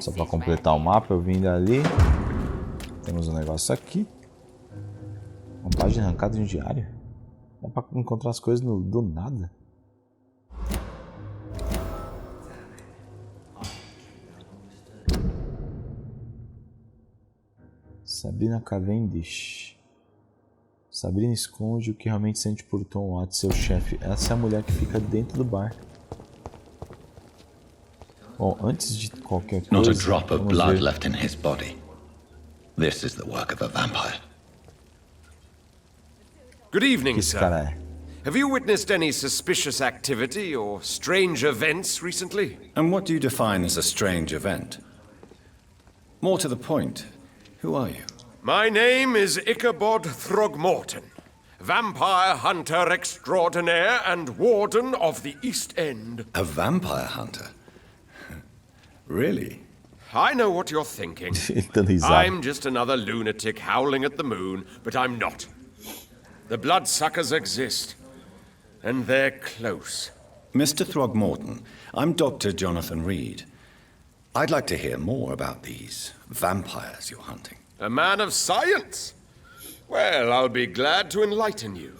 S1: Só para completar o mapa, eu vim dali. Temos um negócio aqui. Uma página arrancada de um diário. Dá para encontrar as coisas do nada. Sabrina Cavendish. Sabrina esconde o que realmente sente por Tom Watts, seu chefe. Essa é a mulher que fica dentro do bar. Bom, antes de qualquer coisa...
S8: Not a drop of blood left in his body. This is the work of a vampire.
S21: Good evening, sir. Have you witnessed any suspicious activity or strange events recently?
S8: And what do you define as a strange event? More to the point, who are you?
S21: My name is Ichabod Throgmorton, vampire hunter extraordinaire and warden of the East End.
S8: A vampire hunter? Really?
S21: I know what you're thinking. I'm just another lunatic howling at the moon, but I'm not. The bloodsuckers exist, and they're close.
S8: Mr. Throgmorton, I'm Dr. Jonathan Reed. I'd like to hear more about these vampires you're hunting.
S21: A man of science? Well, I'll be glad to enlighten you.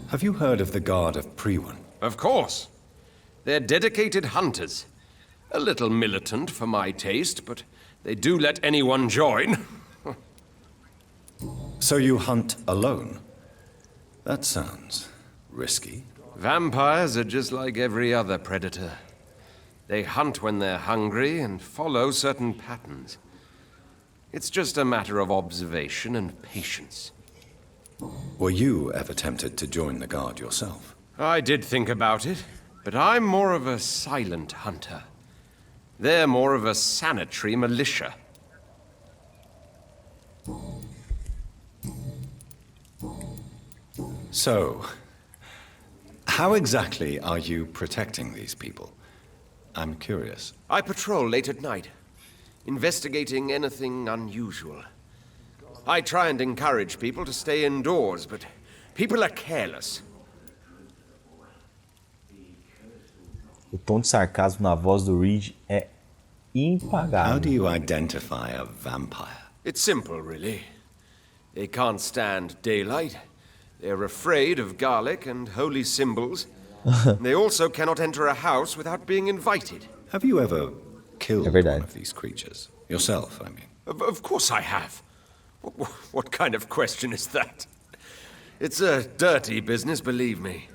S8: Have you heard of the Guard of Priwen?
S21: Of course. They're dedicated hunters. A little militant for my taste, but they do let anyone join.
S8: So you hunt alone? That sounds risky.
S21: Vampires are just like every other predator. They hunt when they're hungry and follow certain patterns. It's just a matter of observation and patience.
S8: Were you ever tempted to join the Guard yourself?
S21: I did think about it, but I'm more of a silent hunter. They're more of a sanitary militia.
S8: So, how exactly are you protecting these people? I'm curious.
S21: I patrol late at night, investigating anything unusual. I try and encourage people to stay indoors, but people are careless.
S1: O tom de sarcasmo na voz do Reed é impagável.
S8: How do you identify a vampire?
S21: It's simple, really. They can't stand daylight. They're afraid of garlic and holy symbols. They also cannot enter a house without being invited.
S8: Have you ever killed one of these creatures? Yourself, I mean.
S21: Of course I have. What kind of question is that? It's a dirty business, believe me.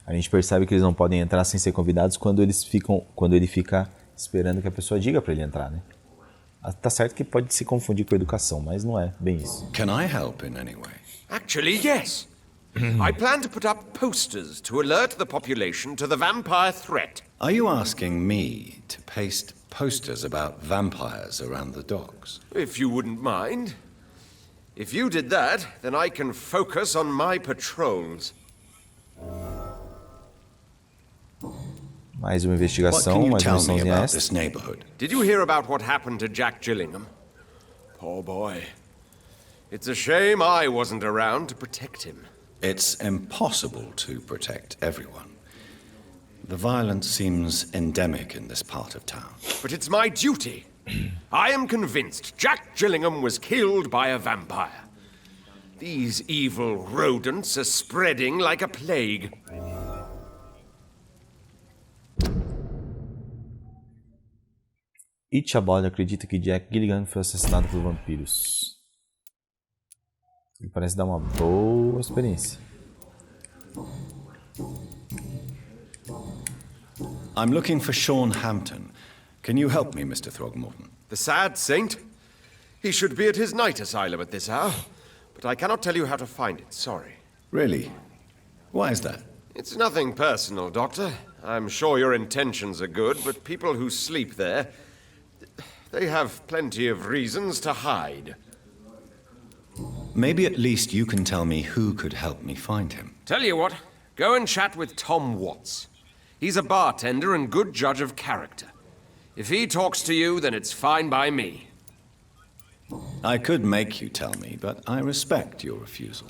S1: A gente percebe que eles não podem entrar sem ser convidados quando ele fica esperando que a pessoa diga para ele entrar, né? Tá certo que pode se confundir com educação, mas não é bem isso.
S8: Can I help in any way?
S21: Actually, yes. I plan to put up posters to alert the population to the vampire threat.
S8: Are you asking me to paste posters about vampires around the docks?
S21: If you wouldn't mind. If you did that, then I can focus on my patrols.
S1: Mais uma investigação, mais uma missãozinha essa.
S21: Did you hear about what happened to Jack Gillingham? Poor boy. It's a shame I wasn't around to protect him.
S8: It's impossible to protect everyone. The violence seems endemic in this part of town.
S21: But it's my duty. I am convinced Jack Gillingham was killed by a vampire. These evil rodents are spreading like a plague.
S1: Ichabod acredita que Jack Gillingham foi assassinado por vampiros. E parece dar uma boa experiência.
S4: I'm looking for Sean Hampton. Can you help me, Mr. Throgmorton?
S21: The sad saint? He should be at his night asylum at this hour, but I cannot tell you how to find it, sorry.
S4: Really? Why is that?
S21: It's nothing personal, Doctor. I'm sure your intentions are good, but people who sleep there, they have plenty of reasons to hide.
S4: Maybe at least you can tell me who could help me find him.
S21: Tell you what, go and chat with Tom Watts. He's a bartender and good judge of character. If he talks to you, then it's fine by me.
S4: I could make you tell me, but I respect your refusal.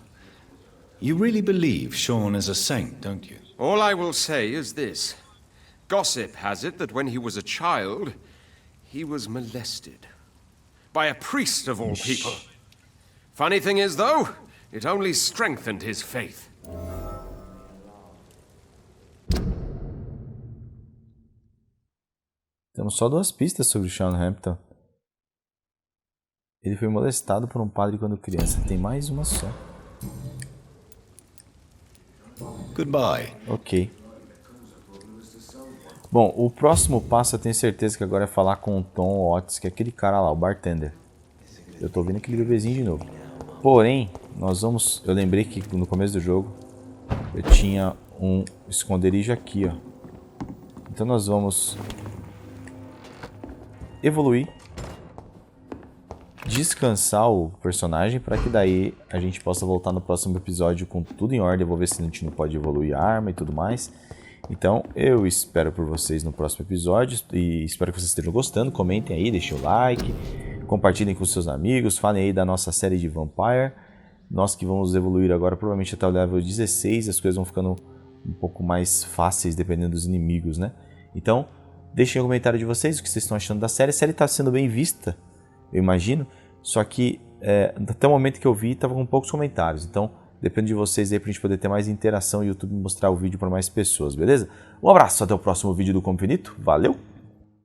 S4: You really believe Sean is a saint, don't you?
S21: All I will say is this. Gossip has it that when he was a child, he was molested. By a priest of all people. Funny thing is, though, it only strengthened his faith.
S1: Temos só 2 pistas sobre o Sean Hampton. Ele foi molestado por um padre quando criança. Tem mais uma só.
S4: Goodbye.
S1: Ok. Bom, o próximo passo eu tenho certeza que agora é falar com o Tom Watts, que é aquele cara lá, o bartender. Eu tô vendo aquele bebezinho de novo. Porém, nós vamos... Eu lembrei que no começo do jogo eu tinha um esconderijo aqui, ó. Então nós vamos evoluir, descansar o personagem para que daí a gente possa voltar no próximo episódio com tudo em ordem. Eu vou ver se a gente não pode evoluir a arma e tudo mais. Então eu espero por vocês no próximo episódio e espero que vocês estejam gostando. Comentem aí, deixem o like, compartilhem com seus amigos, falem aí da nossa série de Vampyr. Nós que vamos evoluir agora provavelmente até o level 16, as coisas vão ficando um pouco mais fáceis dependendo dos inimigos, né? Então deixem o comentário de vocês, o que vocês estão achando da série. A série está sendo bem vista, eu imagino, só que até o momento que eu vi estava com poucos comentários, então depende de vocês aí para a gente poder ter mais interação e o YouTube mostrar o vídeo para mais pessoas, beleza? Um abraço, até o próximo vídeo do Como Infinito, valeu!